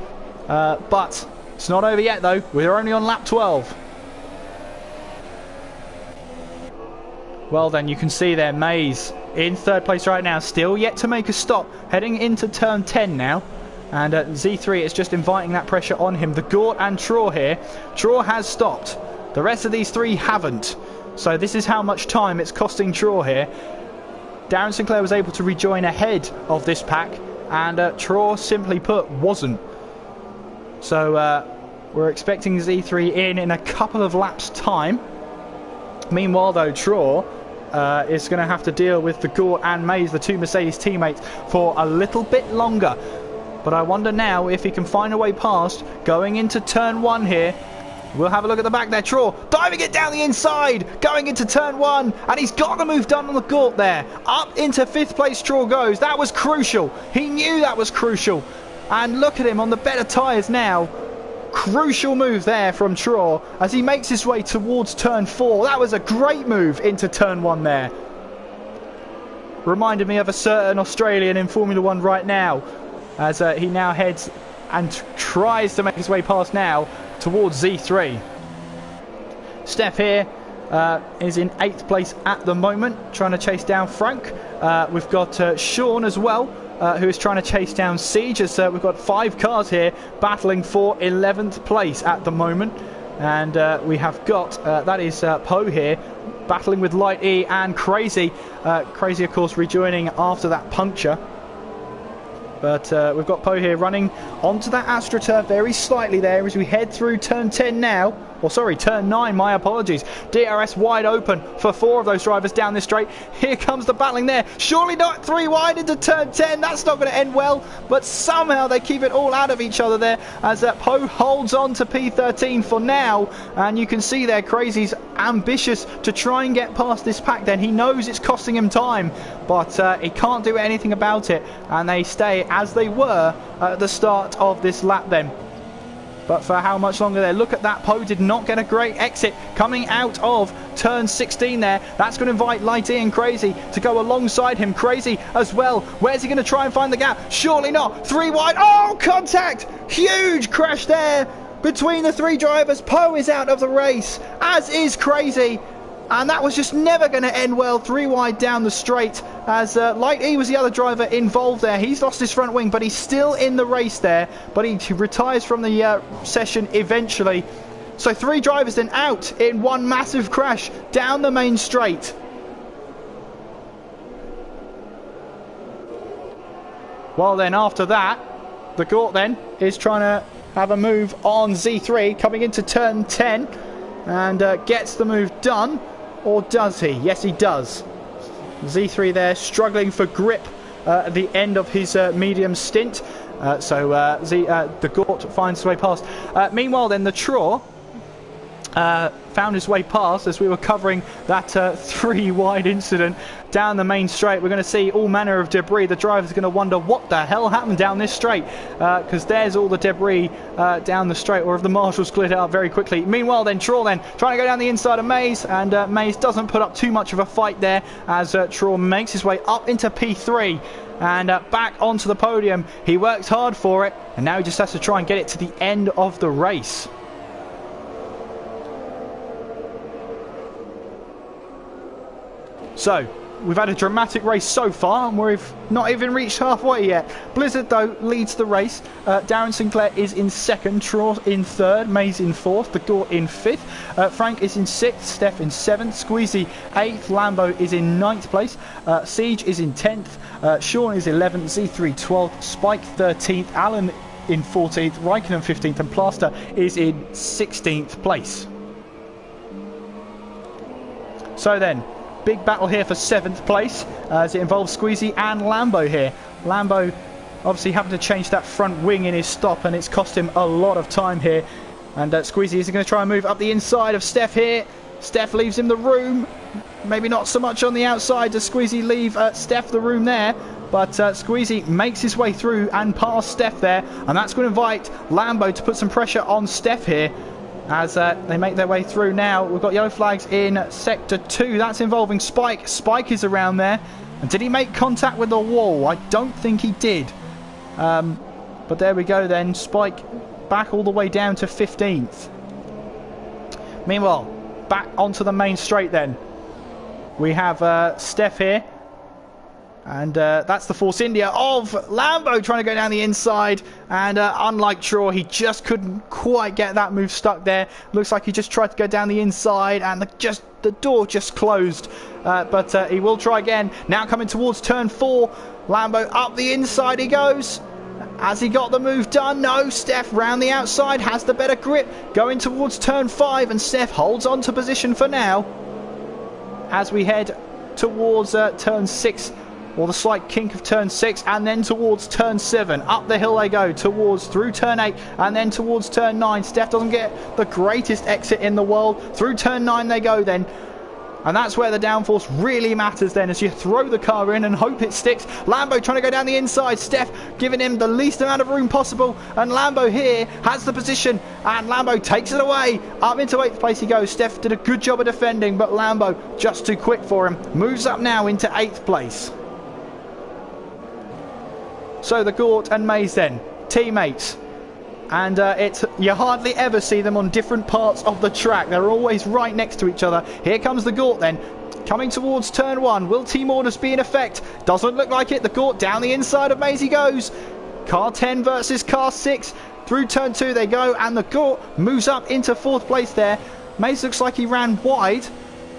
But it's not over yet though, we're only on lap 12. Well then, you can see there Mays in 3rd place right now, still yet to make a stop, heading into turn 10 now. And Z3 is just inviting that pressure on him. The Gort and Traw here. Traw has stopped. The rest of these 3 haven't. So this is how much time it's costing Traw here. Darren Sinclair was able to rejoin ahead of this pack, and Traw, simply put, wasn't. So we're expecting Z3 in a couple of laps' time. Meanwhile, though, Traw is going to have to deal with the Gort and Mays, the 2 Mercedes teammates, for a little bit longer. But I wonder now if he can find a way past, going into turn 1 here. We'll have a look at the back there. Traw diving it down the inside, going into turn 1, and he's got the move done on the Gort there. Up into 5th place Traw goes. That was crucial. He knew that was crucial. And look at him on the better tyres now. Crucial move there from Traw as he makes his way towards turn 4. That was a great move into turn 1 there. reminded me of a certain Australian in Formula 1 right now, as he now heads and tries to make his way past now towards Z3. Steph here is in 8th place at the moment, trying to chase down Frank. We've got Sean as well, who is trying to chase down Siege, as we've got 5 cars here battling for 11th place at the moment. And we have got, that is Poe here, battling with Light E and Crazy. Crazy, of course, rejoining after that puncture. But we've got Poe here running onto that AstroTurf very slightly there as we head through turn 10 now. Or sorry, turn 9, my apologies. DRS wide open for 4 of those drivers down this straight. Here comes the battling there. Surely not 3 wide into turn 10. That's not going to end well. But somehow they keep it all out of each other there as Poe holds on to P13 for now. And you can see there Crazy's ambitious to try and get past this pack then. He knows it's costing him time, but he can't do anything about it. And they stay as they were at the start of this lap then. But for how much longer there? Look at that. Poe did not get a great exit coming out of turn 16 there. That's going to invite Light E and Crazy to go alongside him. Crazy as well. Where's he going to try and find the gap? Surely not. 3 wide. Oh, contact! Huge crash there between the 3 drivers. Poe is out of the race, as is Crazy. And that was just never going to end well. 3 wide down the straight as Light E was the other driver involved there. He's lost his front wing, but he's still in the race there. But he retires from the session eventually. So 3 drivers then out in one massive crash down the main straight. Well then, after that, the Gort then is trying to have a move on Z3 coming into turn 10 and gets the move done. Or does he? Yes, he does. Z3 there struggling for grip at the end of his medium stint. The Gort finds his way past. Meanwhile then, the Traw found his way past as we were covering that 3 wide incident down the main straight. We're going to see all manner of debris. The driver's going to wonder what the hell happened down this straight, because there's all the debris down the straight, or if the marshals cleared it up very quickly. Meanwhile then, Traw then trying to go down the inside of Maze, and Maze doesn't put up too much of a fight there as Traw makes his way up into P3 and back onto the podium. He works hard for it, and now he just has to try and get it to the end of the race. So, we've had a dramatic race so far, and we've not even reached halfway yet. Blizzard, though, leads the race. Darren Sinclair is in 2nd, Traw in 3rd, Maze in 4th, the Gort in 5th, Frank is in 6th, Steph in 7th, Squeezy 8th, Lambo is in 9th place, Siege is in 10th, Sean is 11th, Z3 12th, Spike 13th, Alan in 14th, Raikkonen 15th, and Plaster is in 16th place. So then, big battle here for 7th place as it involves Squeezy and Lambo here. Lambo obviously having to change that front wing in his stop, and it's cost him a lot of time here. And Squeezy is going to try and move up the inside of Steph here. Steph leaves him the room. Maybe not so much on the outside. Does Squeezy leave Steph the room there? But Squeezy makes his way through and past Steph there. And that's going to invite Lambo to put some pressure on Steph here as they make their way through now. We've got yellow flags in Sector 2. That's involving Spike. Spike is around there. And did he make contact with the wall? I don't think he did. But there we go then. Spike back all the way down to 15th. Meanwhile, back onto the main straight then. We have Steph here. And that's the Force India of Lambo trying to go down the inside. And unlike Traw, he just couldn't quite get that move stuck there. Looks like he just tried to go down the inside and the door just closed. But he will try again. Now coming towards turn 4. Lambo up the inside he goes. Has he got the move done? No, Steph round the outside has the better grip. Going towards turn 5, and Steph holds on to position for now. As we head towards turn 6. Or the slight kink of turn 6, and then towards turn 7. Up the hill they go, through turn 8, and then towards turn 9. Steph doesn't get the greatest exit in the world. Through turn 9 they go then. And that's where the downforce really matters then, as you throw the car in and hope it sticks. Lambo trying to go down the inside. Steph giving him the least amount of room possible. And Lambo here has the position. And Lambo takes it away. Up into 8th place he goes. Steph did a good job of defending, but Lambo just too quick for him. Moves up now into 8th place. So the Gort and Mays then, teammates. And you hardly ever see them on different parts of the track. They're always right next to each other. Here comes the Gort then, coming towards turn 1. Will team orders be in effect? Doesn't look like it. The Gort down the inside of Mays he goes. Car 10 versus car 6. Through turn 2 they go, and the Gort moves up into 4th place there. Mays looks like he ran wide,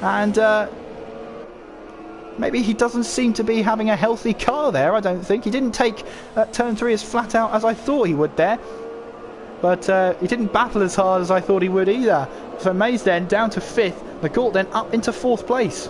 and maybe he doesn't seem to be having a healthy car there, I don't think. He didn't take turn 3 as flat out as I thought he would there. But he didn't battle as hard as I thought he would either. So Mays then down to 5th. The Gort then up into 4th place.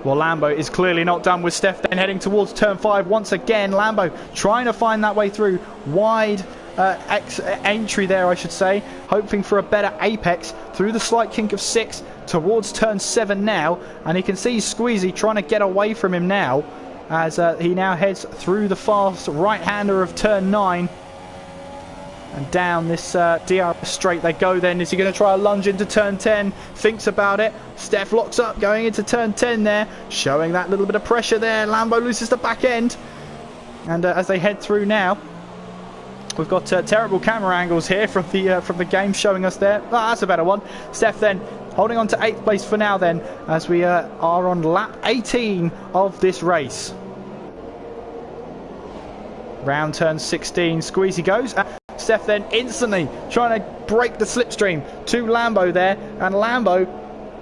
Well, Lambo is clearly not done with Steph then heading towards turn 5 once again. Lambo trying to find that way through. Wide entry there, I should say. Hoping for a better apex through the slight kink of 6 towards turn 7 now. And he can see Squeezy trying to get away from him now, as he now heads through the fast right-hander of turn 9. And down this DRS straight they go then. Is he going to try a lunge into turn 10? Thinks about it. Steph locks up going into turn 10 there. Showing that little bit of pressure there. Lambo loses the back end. And as they head through now, we've got terrible camera angles here from the game showing us there. Oh, that's a better one. Steph then holding on to 8th place for now then, as we are on lap 18 of this race. Round turn 16. Squeezy goes. Steph then instantly trying to break the slipstream to Lambo there, and Lambo,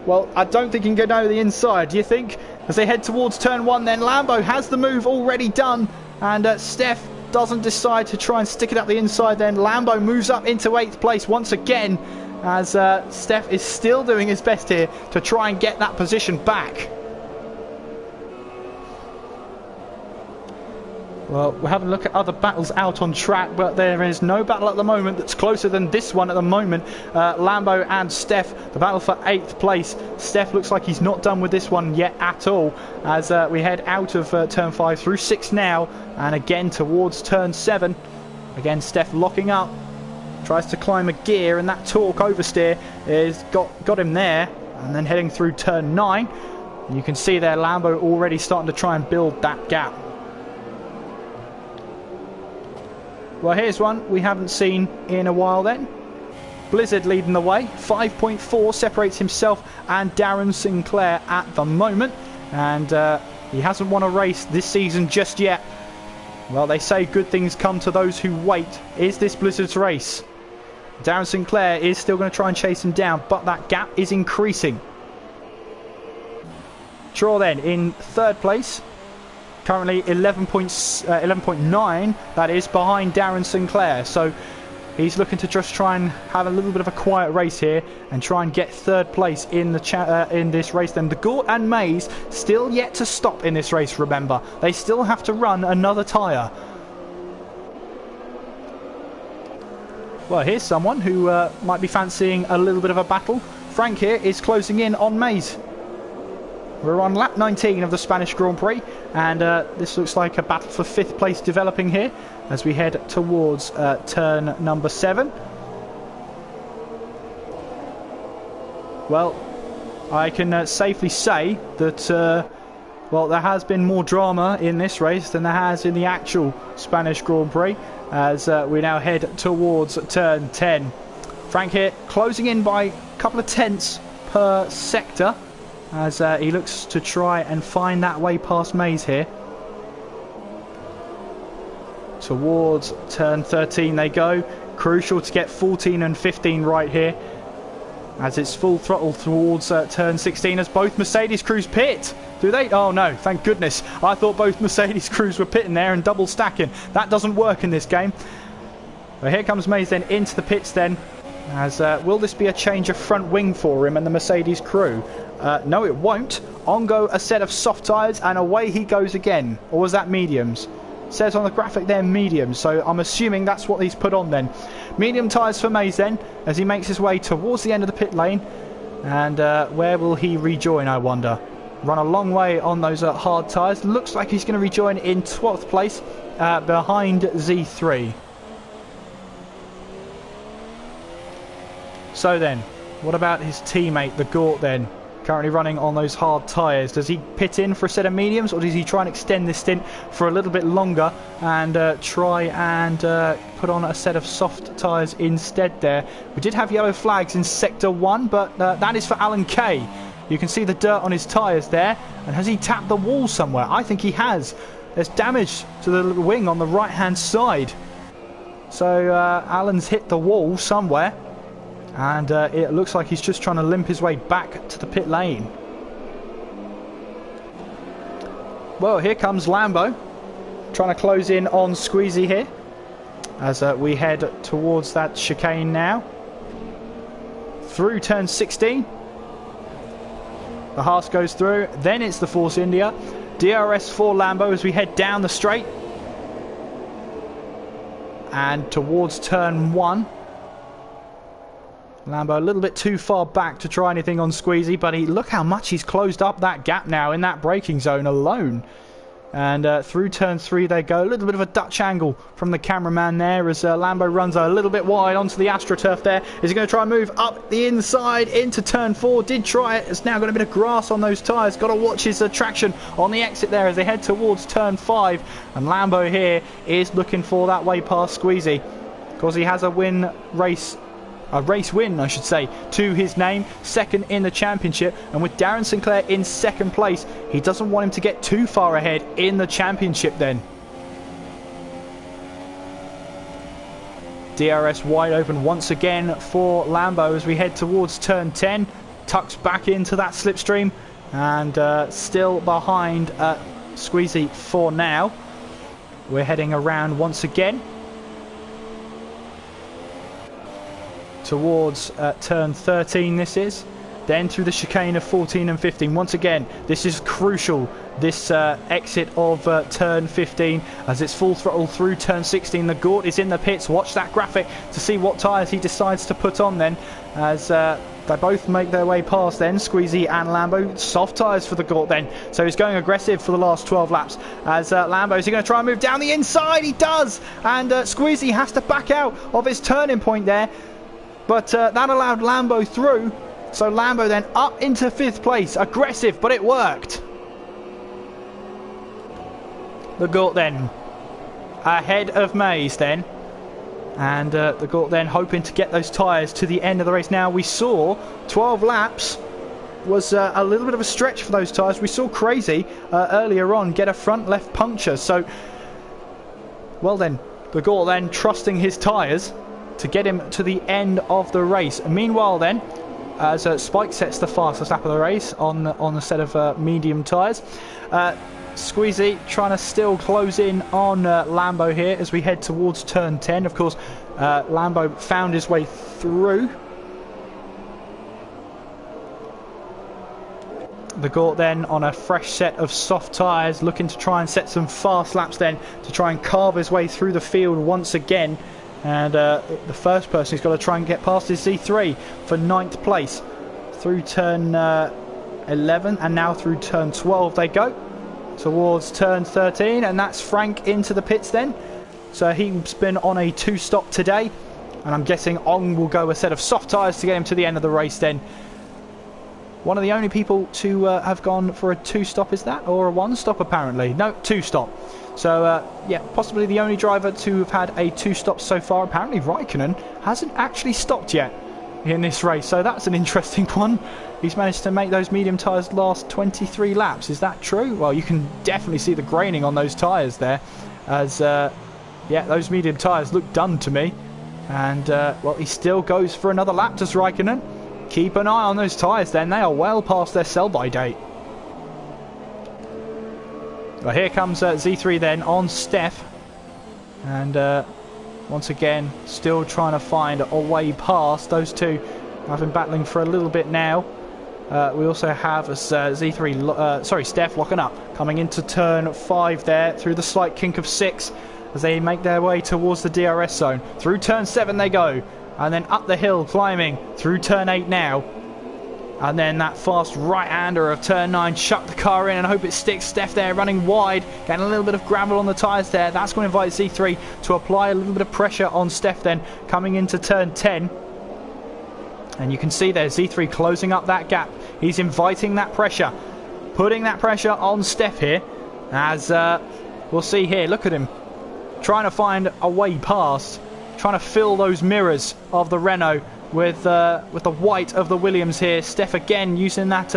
well, I don't think he can go down to the inside. Do you think? As they head towards turn 1 then, Lambo has the move already done, and Steph doesn't decide to try and stick it up the inside then. Lambo moves up into 8th place once again, as Steph is still doing his best here to try and get that position back. Well, we're having a look at other battles out on track, but there is no battle at the moment that's closer than this one at the moment. Lambo and Steph, the battle for 8th place. Steph looks like he's not done with this one yet at all, as we head out of turn 5 through 6 now, and again towards turn 7. Again, Steph locking up, tries to climb a gear, and that torque oversteer is got him there, and then heading through turn 9. You can see there Lambo already starting to try and build that gap. Well, here's one we haven't seen in a while then. Blizzard leading the way. 5.4 separates himself and Darren Sinclair at the moment. And he hasn't won a race this season just yet. Well, they say good things come to those who wait. Is this Blizzard's race? Darren Sinclair is still going to try and chase him down, but that gap is increasing. Traw then in 3rd place. Currently 11.9, that is, behind Darren Sinclair. So he's looking to just try and have a little bit of a quiet race here and try and get 3rd place in the in this race. Then the Gort and Mays still yet to stop in this race, remember. They still have to run another tyre. Well, here's someone who might be fancying a little bit of a battle. Frank here is closing in on Mays. We're on lap 19 of the Spanish Grand Prix, and this looks like a battle for 5th place developing here as we head towards turn number 7. Well, I can safely say that well, there has been more drama in this race than there has in the actual Spanish Grand Prix, as we now head towards turn 10. Frank here closing in by a couple of tenths per sector, as he looks to try and find that way past Mays here. Towards turn 13 they go. Crucial to get 14 and 15 right here, as it's full throttle towards turn 16 as both Mercedes crews pit. Do they? Oh no, thank goodness. I thought both Mercedes crews were pitting there and double stacking. That doesn't work in this game. But here comes Mays then into the pits then, as will this be a change of front wing for him and the Mercedes crew? No, it won't. On go a set of soft tyres, and away he goes again. Or was that mediums? It says on the graphic there mediums, so I'm assuming that's what he's put on then. Medium tyres for Mays then, as he makes his way towards the end of the pit lane. And where will he rejoin, I wonder? Run a long way on those hard tyres. Looks like he's going to rejoin in 12th place behind Z3. So then, what about his teammate, the Gort then? Currently running on those hard tyres. Does he pit in for a set of mediums, or does he try and extend this stint for a little bit longer and try and put on a set of soft tyres instead there? We did have yellow flags in Sector 1, but that is for Alan Kay. You can see the dirt on his tyres there. And has he tapped the wall somewhere? I think he has. There's damage to the wing on the right-hand side. So Alan's hit the wall somewhere. And it looks like he's just trying to limp his way back to the pit lane. Well, here comes Lambo, trying to close in on Squeezy here, as we head towards that chicane now. Through turn 16. The Haas goes through, then it's the Force India. DRS for Lambo as we head down the straight. And towards turn 1. Lambo a little bit too far back to try anything on Squeezy, but look how much he's closed up that gap now in that braking zone alone. And through turn 3 they go. A little bit of a Dutch angle from the cameraman there as Lambo runs a little bit wide onto the AstroTurf there. Is he going to try and move up the inside into turn 4? Did try it. It's now got a bit of grass on those tyres. Got to watch his traction on the exit there as they head towards turn 5. And Lambo here is looking for that way past Squeezy, because he has a race win, I should say, to his name, second in the championship, and with Darren Sinclair in second place, he doesn't want him to get too far ahead in the championship then. DRS wide open once again for Lambo as we head towards turn 10, tucks back into that slipstream, and still behind Squeezy for now. We're heading around once again towards turn 13 this is, then through the chicane of 14 and 15. Once again, this is crucial, this exit of turn 15, as it's full throttle through turn 16. The Gort is in the pits. Watch that graphic to see what tyres he decides to put on then, as they both make their way past then, Squeezy and Lambo. Soft tyres for the Gort then, so he's going aggressive for the last 12 laps as Lambo, is he going to try and move down the inside? He does, and Squeezy has to back out of his turning point there. But that allowed Lambo through. So Lambo then up into 5th place. Aggressive, but it worked. The Gort then ahead of Mays then. And the Gort then hoping to get those tyres to the end of the race. Now we saw 12 laps was a little bit of a stretch for those tyres. We saw Crazy earlier on get a front left puncture. So, well then, the Gort then trusting his tyres to get him to the end of the race. Meanwhile then, as Spike sets the fastest lap of the race on a set of medium tyres, Squeezy trying to still close in on Lambo here as we head towards turn 10. Of course, Lambo found his way through. The Gort then on a fresh set of soft tyres, looking to try and set some fast laps then to try and carve his way through the field once again. And the first person who's got to try and get past is Z3 for 9th place. Through turn 11 and now through turn 12 they go. Towards turn 13, and that's Frank into the pits then. So he's been on a 2-stop today. And I'm guessing Ong will go a set of soft tyres to get him to the end of the race then. One of the only people to have gone for a 2-stop, is that? Or a 1-stop apparently. No, 2-stop. So, yeah, possibly the only driver to have had a 2-stop so far. Apparently Raikkonen hasn't actually stopped yet in this race. So that's an interesting one. He's managed to make those medium tyres last 23 laps. Is that true? Well, you can definitely see the graining on those tyres there. As, yeah, those medium tyres look done to me. And, well, he still goes for another lap, does Raikkonen. Keep an eye on those tyres then. They are well past their sell-by date. Well, here comes Z3 then on Steph. And once again, still trying to find a way past. Those two have been battling for a little bit now. We also have Z3, Steph locking up. Coming into turn 5 there through the slight kink of 6 as they make their way towards the DRS zone. Through turn 7 they go. And then up the hill, climbing through turn 8 now. And then that fast right-hander of turn 9, chuck the car in and hope it sticks. Steph there running wide, getting a little bit of gravel on the tyres there. That's going to invite Z3 to apply a little bit of pressure on Steph then, coming into turn 10. And you can see there Z3 closing up that gap. He's inviting that pressure, putting that pressure on Steph here. As we'll see here, look at him trying to find a way past, trying to fill those mirrors of the Renault with the white of the Williams here. Steph again using that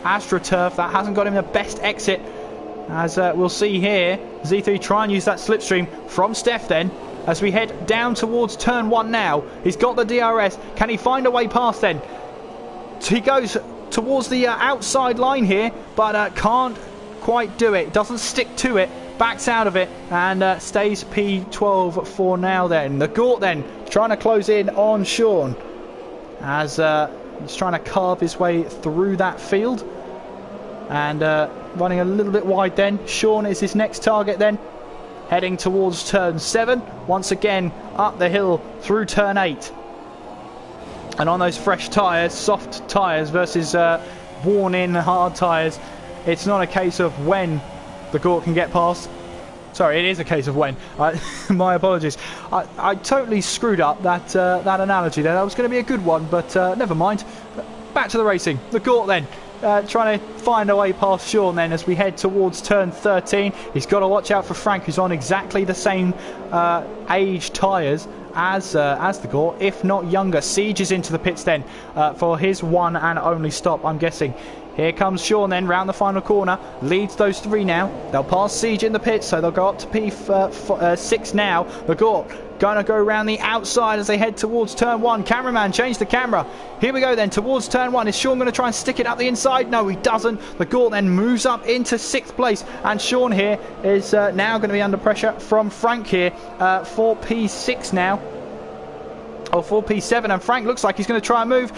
AstroTurf. That hasn't got him the best exit. As we'll see here, Z3 try and use that slipstream from Steph then. As we head down towards turn 1 now. He's got the DRS. Can he find a way past then? He goes towards the outside line here, but can't quite do it. Doesn't stick to it. Backs out of it and stays P12 for now then. The Gort then trying to close in on Sean. As he's trying to carve his way through that field. And running a little bit wide then. Sean is his next target then. Heading towards turn 7. Once again up the hill through turn 8. And on those fresh tyres, soft tyres versus worn in hard tyres, it's not a case of when the Gort can get past. Sorry, it is a case of when. My apologies. I totally screwed up that analogy there. That was going to be a good one, but never mind. Back to the racing. The Gort then. Trying to find a way past Sean then as we head towards turn 13. He's got to watch out for Frank, who's on exactly the same age tyres as the Gort, if not younger. Siege is into the pits then for his one and only stop, I'm guessing. Here comes Sean then round the final corner. Leads those 3 now. They'll pass Siege in the pits, so they'll go up to P6 now. The Gort going to go around the outside as they head towards turn 1. Cameraman, change the camera. Here we go then towards turn 1. Is Sean going to try and stick it up the inside? No, he doesn't. The Gort then moves up into 6th place. And Sean here is now going to be under pressure from Frank here for P6 now. Or for P7. And Frank looks like he's going to try and move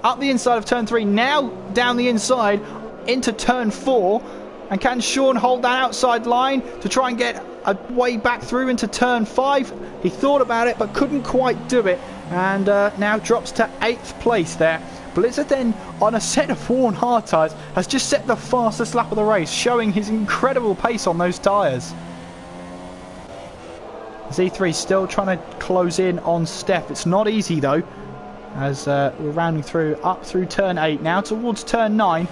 up the inside of turn 3. Now down the inside into turn 4. And can Sean hold that outside line to try and get a way back through into turn 5? He thought about it but couldn't quite do it, and now drops to 8th place there. Blizzard then, on a set of worn hard tyres, has just set the fastest lap of the race, showing his incredible pace on those tyres. Z3 still trying to close in on Steph. It's not easy though, as we're rounding through up through turn 8 now towards turn 9.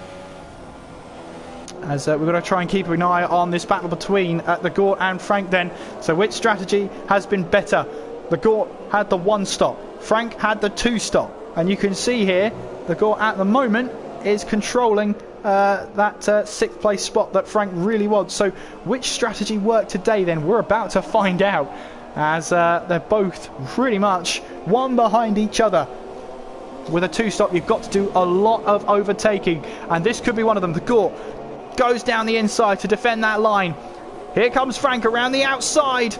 As we're going to try and keep an eye on this battle between the Gort and Frank then. So which strategy has been better? The Gort had the 1 stop. Frank had the 2 stop. And you can see here, the Gort at the moment is controlling that 6th place spot that Frank really wants. So which strategy worked today then? We're about to find out. As they're both pretty much one behind each other. With a 2 stop, you've got to do a lot of overtaking. And this could be one of them. The Gort goes down the inside to defend that line. Here comes Frank around the outside,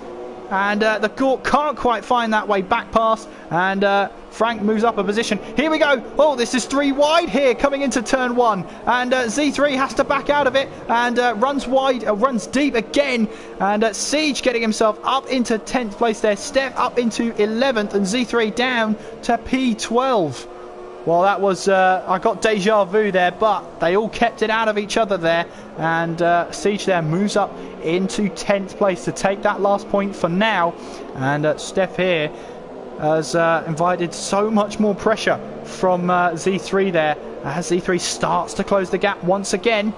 and the Gort can't quite find that way back past, and Frank moves up a position. Here we go. Oh, this is 3 wide here coming into turn 1, and Z3 has to back out of it and runs wide, runs deep again, and Siege getting himself up into 10th place there. Steph up into 11th, and Z3 down to P12. Well, that was, I got deja vu there, but they all kept it out of each other there. And Siege there moves up into 10th place to take that last point for now. And Steph here has invited so much more pressure from Z3 there. As Z3 starts to close the gap once again.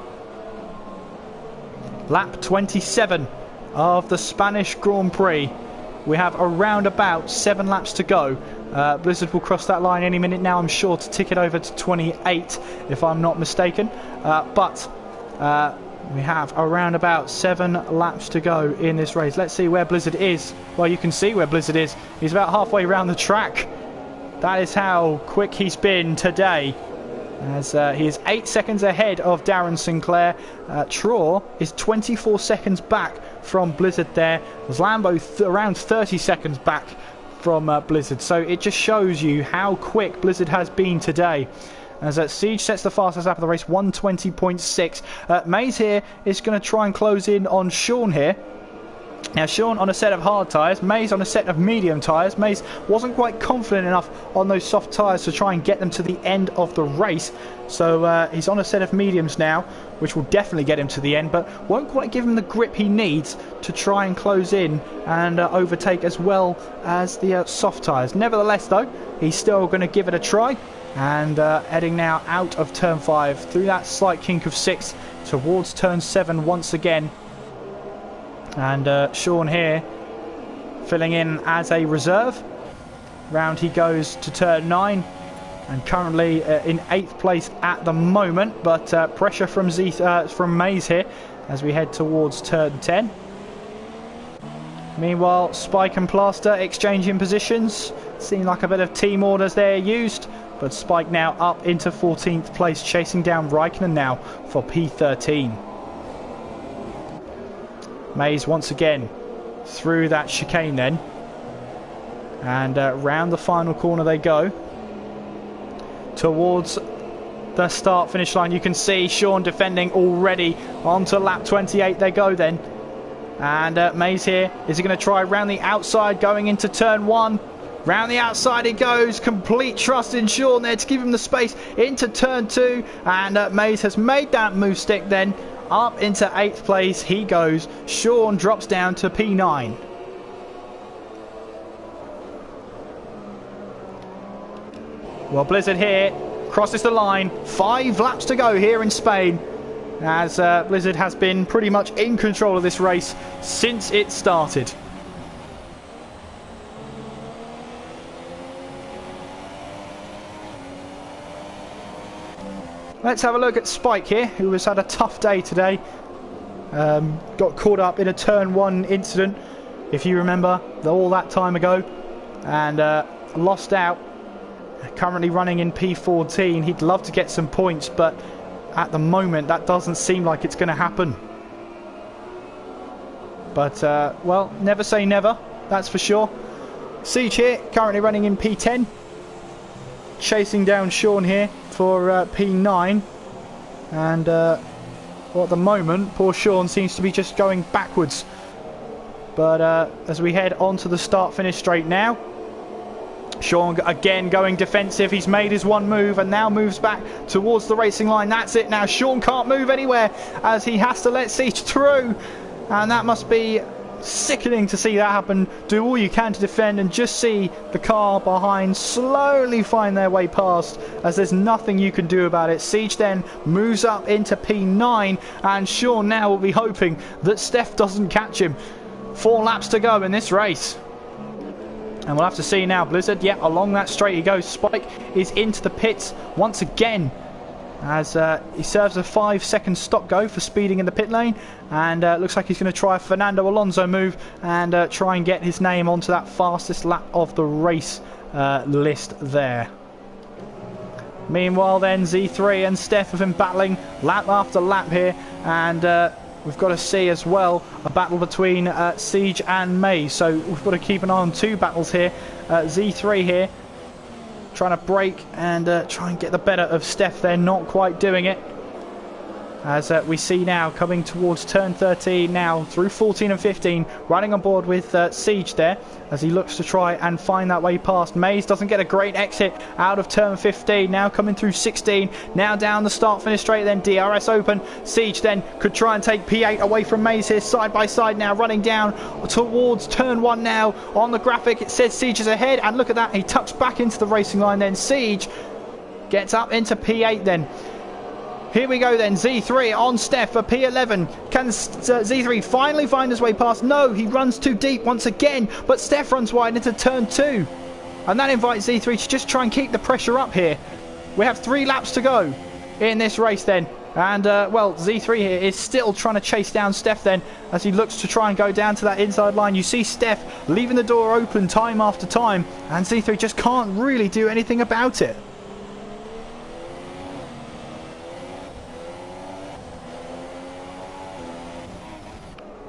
Lap 27 of the Spanish Grand Prix. We have around about 7 laps to go. Blizzard will cross that line any minute now, I'm sure, to tick it over to 28, if I'm not mistaken. But we have around about 7 laps to go in this race. Let's see where Blizzard is. Well, you can see where Blizzard is. He's about halfway around the track. That is how quick he's been today. As he is 8 seconds ahead of Darren Sinclair. Traw is 24 seconds back from Blizzard there. Was Lambo around 30 seconds back from Blizzard. So it just shows you how quick Blizzard has been today. As Siege sets the fastest lap of the race, 1:20.6. Mays here is going to try and close in on Sean here. Now Sean on a set of hard tyres, Mays on a set of medium tyres. Mays wasn't quite confident enough on those soft tyres to try and get them to the end of the race. So he's on a set of mediums now, which will definitely get him to the end, but won't quite give him the grip he needs to try and close in and overtake as well as the soft tyres. Nevertheless though, he's still going to give it a try, and heading now out of turn 5 through that slight kink of 6 towards turn 7 once again. And Sean here filling in as a reserve. Round he goes to turn 9, and currently in 8th place at the moment, but pressure from from Mays here as we head towards turn 10. Meanwhile, Spike and Plaster exchanging positions. Seemed like a bit of team orders there used, but Spike now up into 14th place, chasing down Raikkonen now for P13. Mays once again through that chicane then, and round the final corner they go towards the start finish line. You can see Sean defending already onto lap 28 they go then, and Mays here, is he going to try round the outside going into turn 1? Round the outside he goes, complete trust in Sean there to give him the space into turn 2, and Mays has made that move stick then. Up into 8th place he goes. Sean drops down to P9. Well, Blizzard here crosses the line. 5 laps to go here in Spain, as Blizzard has been pretty much in control of this race since it started. Let's have a look at Spike here, who has had a tough day today. Got caught up in a turn 1 incident, if you remember, all that time ago, and lost out. Currently running in P14. He'd love to get some points, but at the moment that doesn't seem like it's going to happen. But, well, never say never, that's for sure. Siege here, currently running in P10. Chasing down Sean here for P9, and well, at the moment poor Sean seems to be just going backwards, but as we head on to the start finish straight now, Sean again going defensive. He's made his one move and now moves back towards the racing line. That's it now. Sean can't move anywhere as he has to let Siege through, and that must be sickening to see that happen. Do all you can to defend and just see the car behind slowly find their way past, as there's nothing you can do about it. Siege then moves up into P9, and Sean now will be hoping that Steph doesn't catch him. 4 laps to go in this race, and we'll have to see now. Blizzard, yeah, along that straight he goes. Spike is into the pits once again, as he serves a 5-second stop go for speeding in the pit lane, and looks like he's going to try a Fernando Alonso move and try and get his name onto that fastest lap of the race list there. Meanwhile then, Z3 and Steph have been battling lap after lap here, and we've got to see as well a battle between Siege and Mays, so we've got to keep an eye on 2 battles here. Z3 here trying to break and try and get the better of Steph. They're not quite doing it, as we see now coming towards turn 13 now through 14 and 15, running on board with Siege there as he looks to try and find that way past. Mays doesn't get a great exit out of turn 15, now coming through 16, now down the start finish straight, then DRS open. Siege then could try and take P8 away from Mays here, side by side now, running down towards turn 1 now. On the graphic it says Siege is ahead, and look at that, he tucks back into the racing line then. Siege gets up into P8 then. Here we go then, Z3 on Steph for P11. Can Z3 finally find his way past? No, he runs too deep once again, but Steph runs wide into turn 2. And that invites Z3 to just try and keep the pressure up here. We have 3 laps to go in this race then. And, well, Z3 here is still trying to chase down Steph then, as he looks to try and go down to that inside line. You see Steph leaving the door open time after time, and Z3 just can't really do anything about it.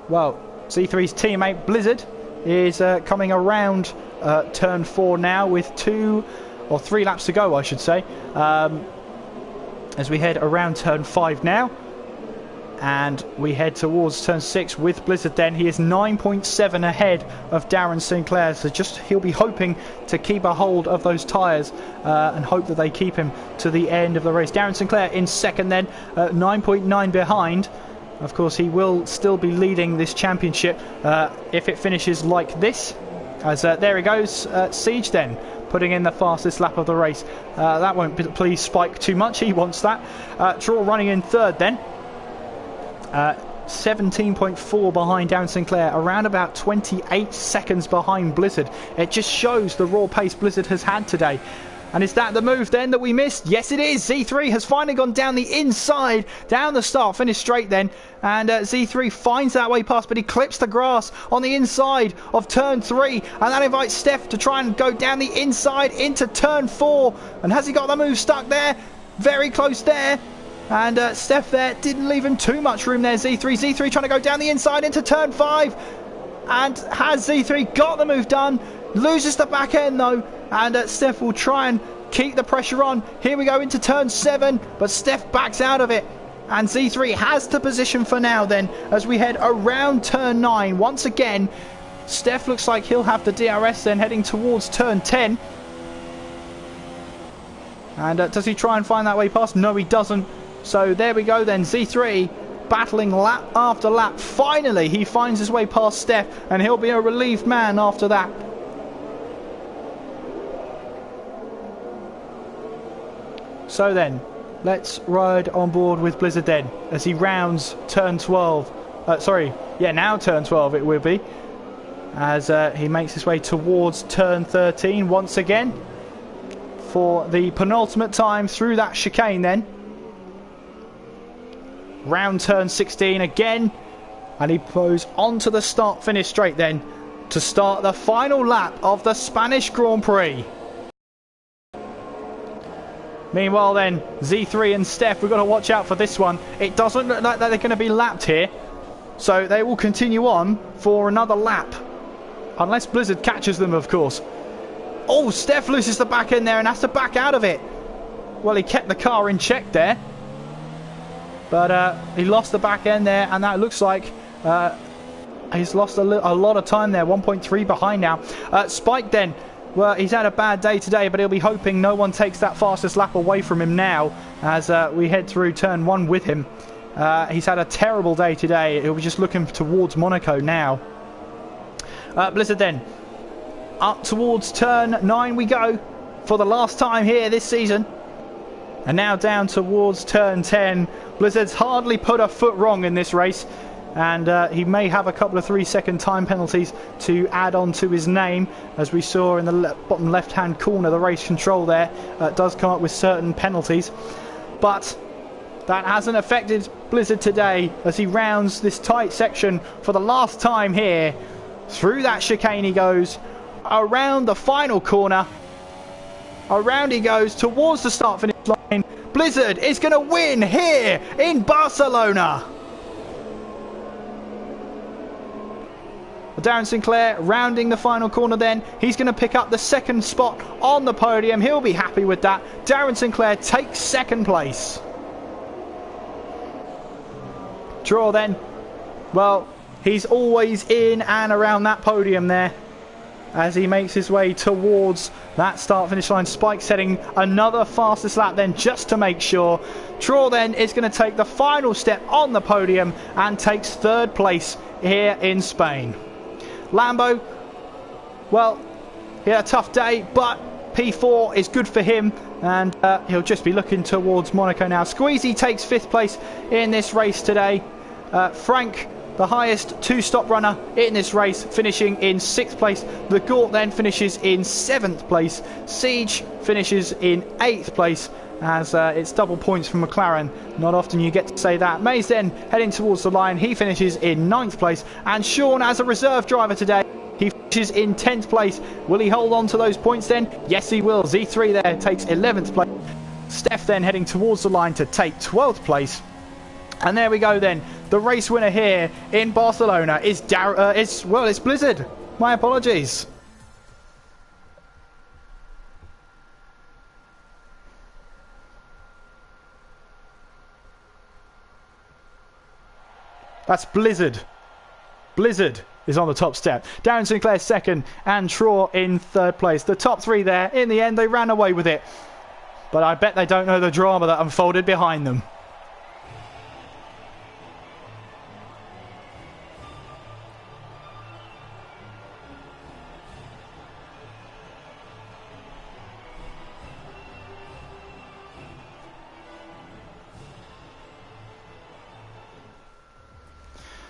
Well, Z3's teammate Blizzard is coming around turn 4 now with 2 or 3 laps to go, I should say, as we head around turn 5 now. And we head towards turn 6 with Blizzard then. He is 9.7 ahead of Darren Sinclair. So he'll be hoping to keep a hold of those tyres and hope that they keep him to the end of the race. Darren Sinclair in second then, 9.9 behind. Of course, he will still be leading this championship if it finishes like this. As there he goes, Siege then, putting in the fastest lap of the race. That won't please Spike too much. He wants that. Draw running in third then. 17.4 behind Darren Sinclair, around about 28 seconds behind Blizzard. It just shows the raw pace Blizzard has had today. And is that the move then that we missed? Yes, it is. Z3 has finally gone down the inside, down the start, finished straight then. And Z3 finds that way past, but he clips the grass on the inside of turn 3. And that invites Steph to try and go down the inside into turn 4. And has he got the move stuck there? Very close there. And Steph there didn't leave him too much room there, Z3. Z3 trying to go down the inside into turn 5. And has Z3 got the move done? Loses the back end though. And Steph will try and keep the pressure on. Here we go into turn 7. But Steph backs out of it. And Z3 has the position for now then. As we head around turn 9. Once again, Steph looks like he'll have the DRS then heading towards turn 10. And does he try and find that way past? No, he doesn't. So there we go then, Z3 battling lap after lap. Finally, he finds his way past Steph, and he'll be a relieved man after that. So then, let's ride on board with Blizzard then, as he rounds turn 12. Now turn 12 it will be. As he makes his way towards turn 13 once again. For the penultimate time through that chicane then. Round turn 16 again, and he goes onto the start finish straight then to start the final lap of the Spanish Grand Prix. Meanwhile then, Z3 and Steph, we've got to watch out for this one. It doesn't look like they're going to be lapped here, so they will continue on for another lap, unless Blizzard catches them, of course. Oh, Steph loses the back end there and has to back out of it. Well, he kept the car in check there. But he lost the back end there, and that looks like he's lost a lot of time there. 1.3 behind now. Spike then, well, he's had a bad day today, but he'll be hoping no one takes that fastest lap away from him now as we head through turn 1 with him. He's had a terrible day today. He'll be just looking towards Monaco now. Blizzard then, up towards turn 9 we go for the last time here this season. And now down towards turn 10. Blizzard's hardly put a foot wrong in this race. And he may have a couple of 3-second time penalties to add on to his name. As we saw in the bottom left-hand corner, the race control there does come up with certain penalties. But that hasn't affected Blizzard today as he rounds this tight section for the last time here. Through that chicane he goes, around the final corner. Around he goes towards the start finish line. Blizzard is going to win here in Barcelona. Darren Sinclair rounding the final corner then. He's going to pick up the second spot on the podium. He'll be happy with that. Darren Sinclair takes second place. Draw then. Well, he's always in and around that podium there. As he makes his way towards that start-finish line. Spike setting another fastest lap then just to make sure. Traw then is going to take the final step on the podium and takes third place here in Spain. Lambo, well, he had a tough day, but P4 is good for him, and he'll just be looking towards Monaco now. Squeezy takes fifth place in this race today. Frank, the highest two-stop runner in this race, finishing in 6th place. The Gort then finishes in 7th place. Siege finishes in 8th place, as it's double points from McLaren. Not often you get to say that. Mays then heading towards the line. He finishes in 9th place. And Sean, as a reserve driver today, he finishes in 10th place. Will he hold on to those points then? Yes, he will. Z3 there takes 11th place. Steph then heading towards the line to take 12th place. And there we go then. The race winner here in Barcelona is it's Blizzard. My apologies. That's Blizzard. Blizzard is on the top step. Darren Sinclair second and Traw in third place. The top three there. In the end, they ran away with it. But I bet they don't know the drama that unfolded behind them.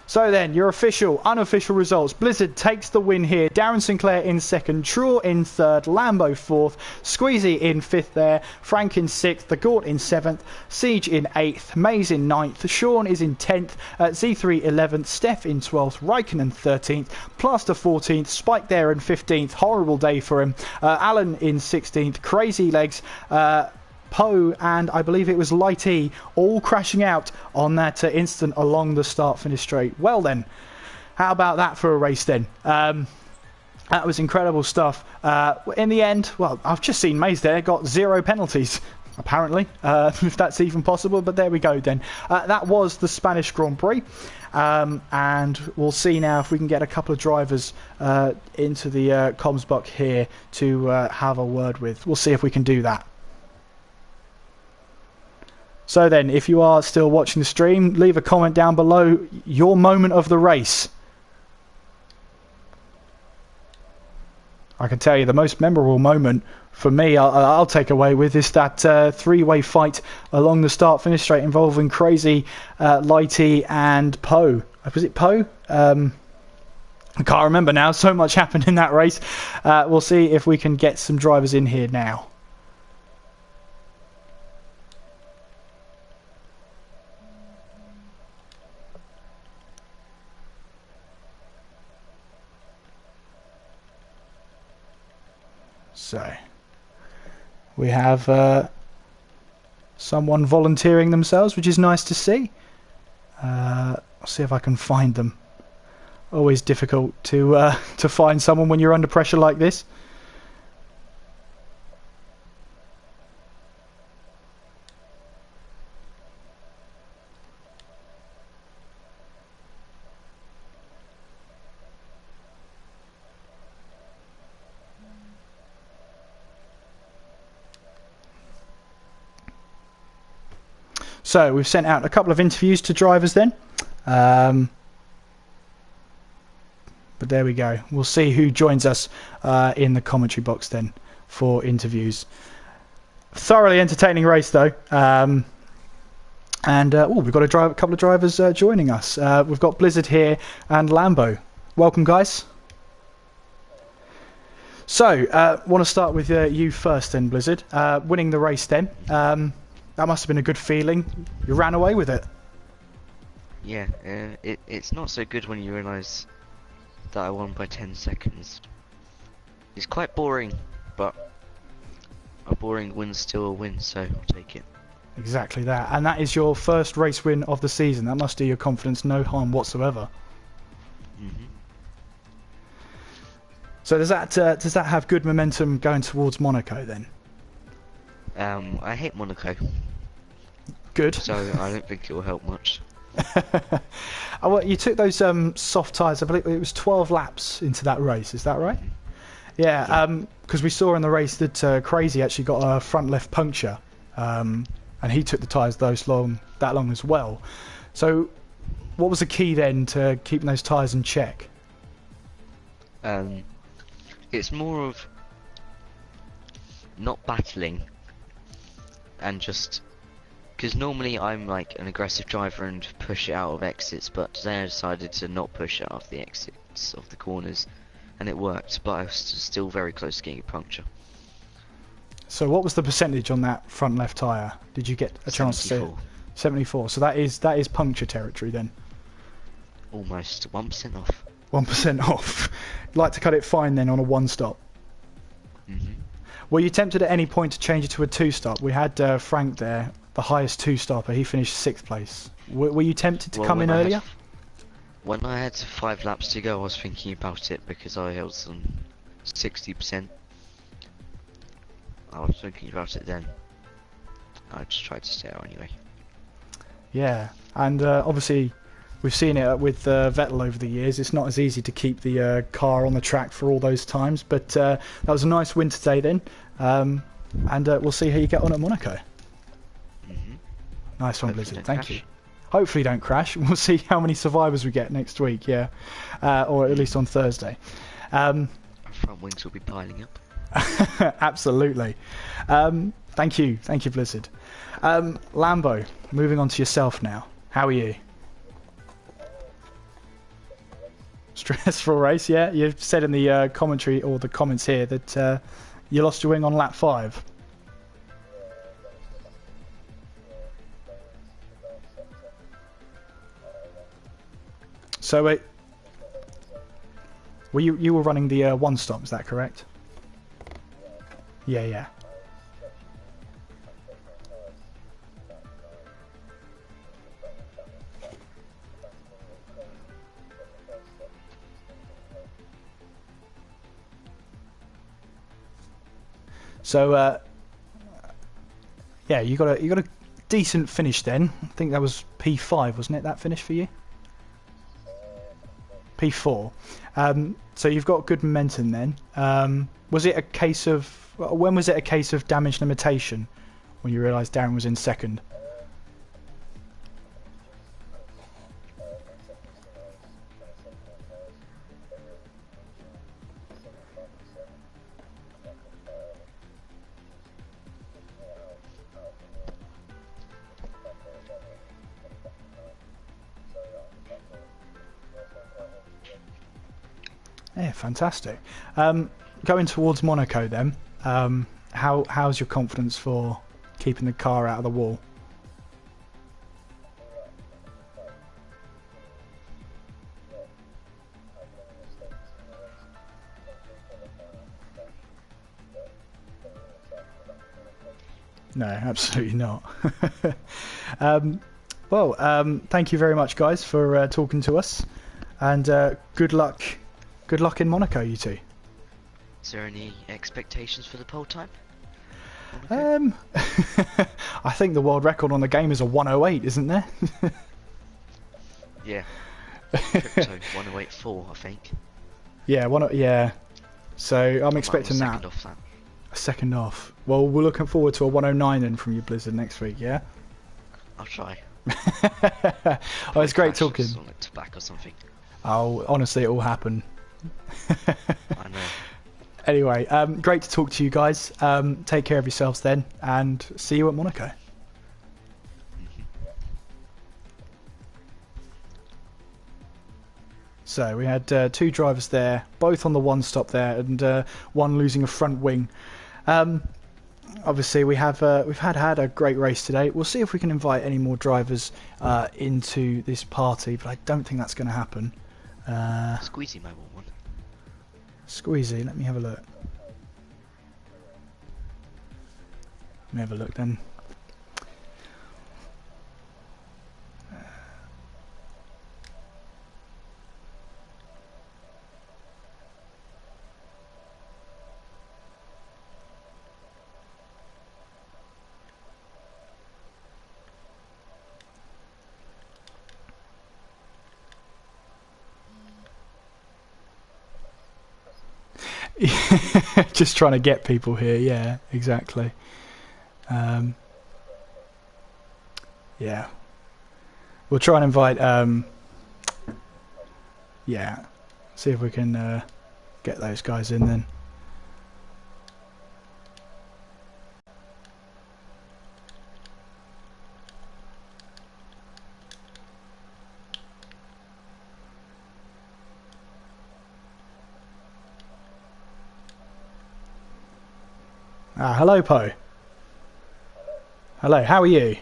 So then, your official, unofficial results. Blizzard takes the win here. Darren Sinclair in second, Traw in third, Lambo fourth, Squeezy in fifth there, Frank in sixth, The Gaunt in seventh, Siege in eighth, Maze in ninth, Sean is in 10th, Z3 11th, Steph in 12th, Raikkonen 13th, Plaster 14th, Spike there in 15th, horrible day for him, Alan in 16th, Crazy Legs, Poe and I believe it was Light E all crashing out on that instant along the start-finish straight. Well then, how about that for a race then? That was incredible stuff. In the end, well, I've just seen Maze there, got 0 penalties, apparently, if that's even possible, but there we go then. That was the Spanish Grand Prix. And we'll see now if we can get a couple of drivers into the comms box here to have a word with. We'll see if we can do that. So then, if you are still watching the stream, leave a comment down below your moment of the race. I can tell you the most memorable moment for me, I'll take away with, is that three-way fight along the start-finish straight involving Crazy, Lighty and Poe. Was it Poe? I can't remember now. So much happened in that race. We'll see if we can get some drivers in here now. So, we have someone volunteering themselves, which is nice to see. I'll see if I can find them. Always difficult to find someone when you're under pressure like this. So we've sent out a couple of interviews to drivers then. But there we go. We'll see who joins us in the commentary box then for interviews. Thoroughly entertaining race though. We've got a couple of drivers joining us. We've got Blizzard here and Lambo. Welcome, guys. So, want to start with you first then, Blizzard. Winning the race then. That must have been a good feeling. You ran away with it. Yeah, it's not so good when you realise that I won by 10 seconds. It's quite boring, but a boring win's still a win, so I'll take it. Exactly that. And that is your first race win of the season. That must do your confidence no harm whatsoever. Mm-hmm. So does that have good momentum going towards Monaco then? I hate Monaco. Good. So I don't think it will help much. Well, you took those soft tyres, I believe it was 12 laps into that race, is that right? Yeah, because we saw in the race that Crazy actually got a front left puncture, and he took the tyres that long as well. So what was the key then to keeping those tyres in check? It's more of not battling and just... Because normally I'm like an aggressive driver and push it out of exits, but today I decided to not push it out of the exits of the corners, and it worked, but I was still very close to getting a puncture. So what was the percentage on that front left tyre? Did you get a chance to see it? 74. So that is puncture territory then? Almost 1% off. 1% off. You'd like to cut it fine then on a one stop? Mm-hmm. Were you tempted at any point to change it to a two stop? We had Frank there, the highest two-stopper. He finished 6th place. Were you tempted to come in earlier? When I had 5 laps to go, I was thinking about it because I was on 60%. I was thinking about it then. I just tried to stay out anyway. Yeah, and obviously We've seen it with Vettel over the years. It's not as easy to keep the car on the track for all those times, but that was a nice win today then. And we'll see how you get on at Monaco. Nice one, Blizzard. Thank you. Hopefully don't crash. We'll see how many survivors we get next week, yeah. Or at least on Thursday. Our front wings will be piling up. Absolutely. Thank you, Blizzard. Lambo, moving on to yourself now. How are you? Stressful race, yeah. You've said in the commentary or the comments here that you lost your wing on lap 5. So you were running the one stop, is that correct? Yeah. So yeah, you got a decent finish then. I think that was P5, wasn't it? That finish for you? P4. So you've got good momentum then. Was it a case of when was it a case of damage limitation when you realised Darren was in second? Yeah, fantastic. Going towards Monaco then, how's your confidence for keeping the car out of the wall? No, absolutely not. Well, thank you very much, guys, for talking to us, and good luck. Good luck in Monaco, you two. Is there any expectations for the pole time? I think the world record on the game is a 108, isn't there? Yeah. Crypto 1084, I think. Yeah, yeah. So I'm expecting that. Off that. A second off. Well, we're looking forward to a 109 then from you, Blizzard, next week. Yeah. I'll try. Oh, it's great talking. On like tobacco or something. Oh, honestly, it will happen. I know. Anyway, great to talk to you guys. Take care of yourselves then, and see you at Monaco. So we had 2 drivers there, both on the one stop there, and one losing a front wing. Obviously, we've had a great race today. We'll see if we can invite any more drivers into this party, but I don't think that's going to happen. Squeezy might want one. Squeezy, let me have a look. Let me have a look then. Just trying to get people here, yeah, exactly. Yeah, we'll try and invite yeah, see if we can get those guys in then. Hello, Poe. Hello, how are you?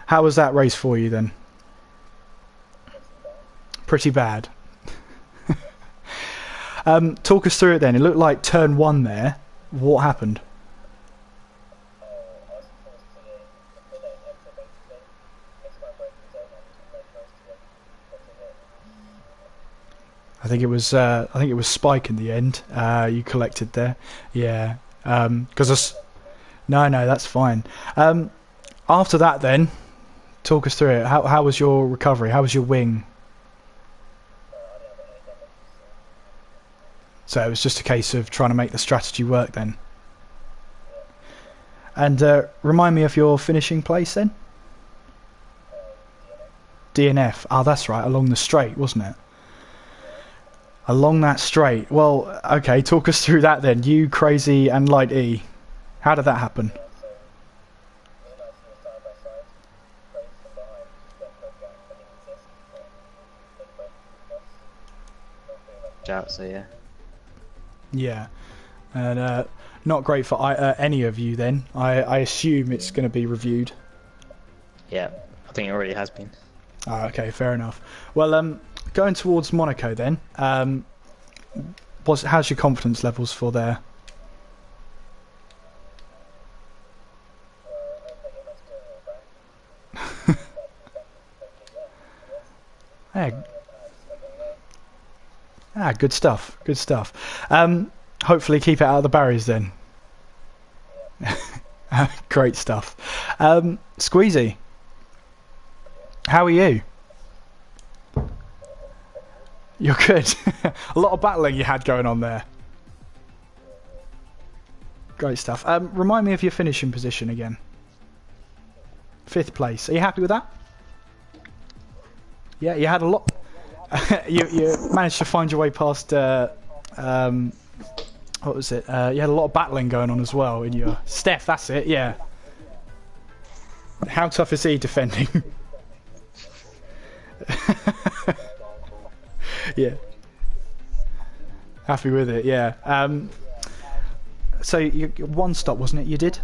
How was that race for you then? Pretty bad. Talk us through it then. It looked like turn 1 there. What happened? I think it was Spike in the end. You collected there, yeah. Because no, that's fine. After that, then Talk us through it. How was your recovery? How was your wing? So it was just a case of trying to make the strategy work then. And remind me of your finishing place then? DNF. Oh, that's right, along the straight, wasn't it? Along that straight. Well, okay, talk us through that then. You, Crazy, and Light E. How did that happen? Out, so yeah. Yeah. And not great for any of you then. I assume it's going to be reviewed. Yeah, I think it already has been. Oh, okay, fair enough. Well, going towards Monaco then, how's your confidence levels for there? Yeah. Good stuff. Good stuff. Hopefully keep it out of the barriers then. Great stuff. Squeezy, how are you? You're good. A lot of battling you had going on there. Great stuff. Remind me of your finishing position again. 5th place. Are you happy with that? Yeah, you had a lot. you managed to find your way past. What was it? You had a lot of battling going on as well in your Steph. That's it. Yeah. How tough is he defending? Yeah. Happy with it. Yeah. So you one stop, wasn't it? You did.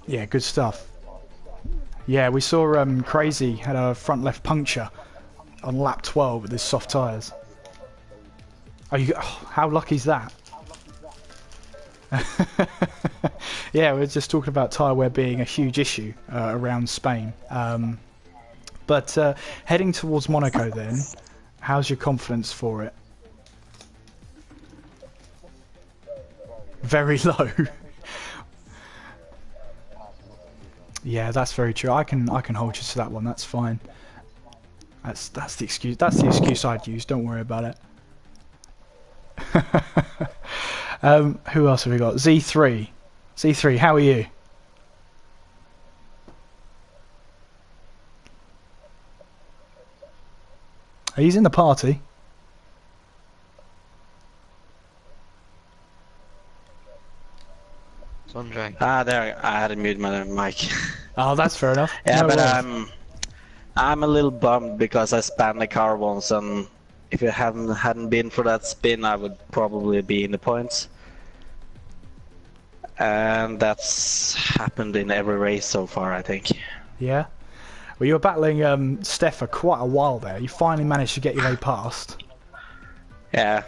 Yeah. Good stuff. Yeah, we saw Crazy had a front left puncture on lap 12 with his soft tyres. How lucky is that? Yeah, we're just talking about tyre wear being a huge issue around Spain. But heading towards Monaco then, how's your confidence for it? Very low. Yeah, that's very true. I can hold you to that one. That's fine. That's the excuse. That's the excuse I'd use. Don't worry about it. Who else have we got? Z3. Z3, how are you? He's in the party. Sondre. There, I had to mute my mic. Oh, that's fair enough. Yeah, No but worries. I'm a little bummed because I spanned the car once, and if it hadn't been for that spin, I would probably be in the points. And that's happened in every race so far, I think. Yeah. Well, you were battling Steph for quite a while there. You finally managed to get your way past. Yeah.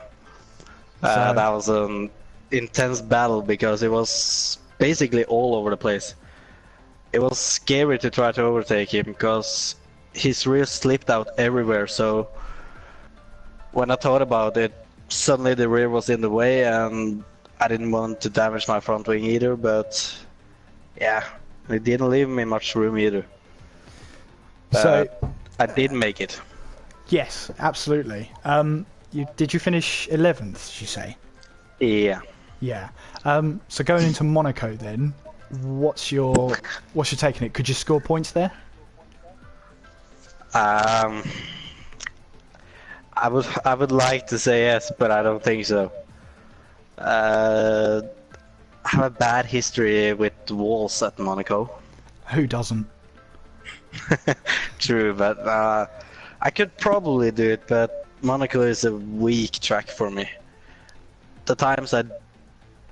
So- That was an intense battle because it was basically all over the place. It was scary to try to overtake him because his rear slipped out everywhere, so when I thought about it, suddenly the rear was in the way and I didn't want to damage my front wing either, but yeah, it didn't leave me much room either. So, I did make it. yes, absolutely. Did you finish 11th, did you say? Yeah. Yeah. So going into Monaco then, what's your take on it? Could you score points there? I would like to say yes, but I don't think so. I have a bad history with walls at Monaco. Who doesn't? True, but I could probably do it, but Monaco is a weak track for me. The times I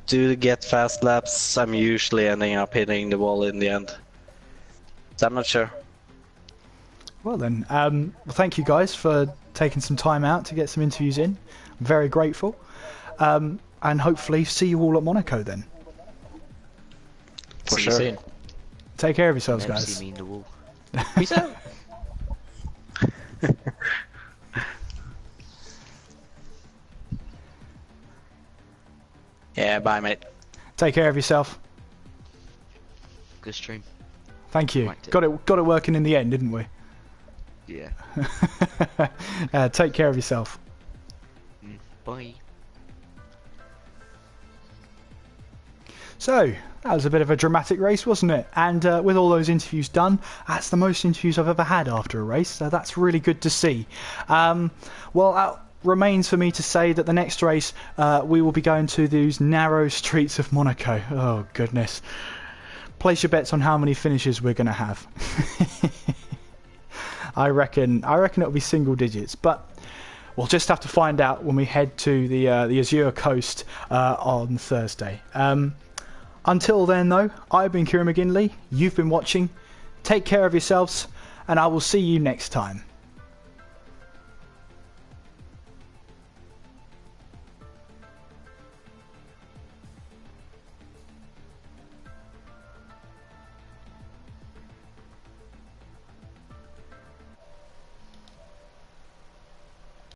do get fast laps, I'm usually ending up hitting the wall in the end. So I'm not sure. Well then, well, thank you guys for taking some time out to get some interviews in. I'm very grateful. And hopefully see you all at Monaco then. For See sure. you soon. Take care of yourselves, Never guys. see me in the wall. Peace out. Yeah, bye mate. Take care of yourself. Good stream. Thank you. Liked it. Got it working in the end, didn't we? Yeah. Take care of yourself. Bye. So, that was a bit of a dramatic race, wasn't it? And with all those interviews done, that's the most interviews I've ever had after a race, so that's really good to see. Well, that remains for me to say that the next race, we will be going to those narrow streets of Monaco. Oh, goodness. Place your bets on how many finishes we're going to have. I reckon it'll be single digits, but we'll just have to find out when we head to the Azure Coast on Thursday. Until then, though, I've been Kieran McGinley. You've been watching. Take care of yourselves, and I will see you next time.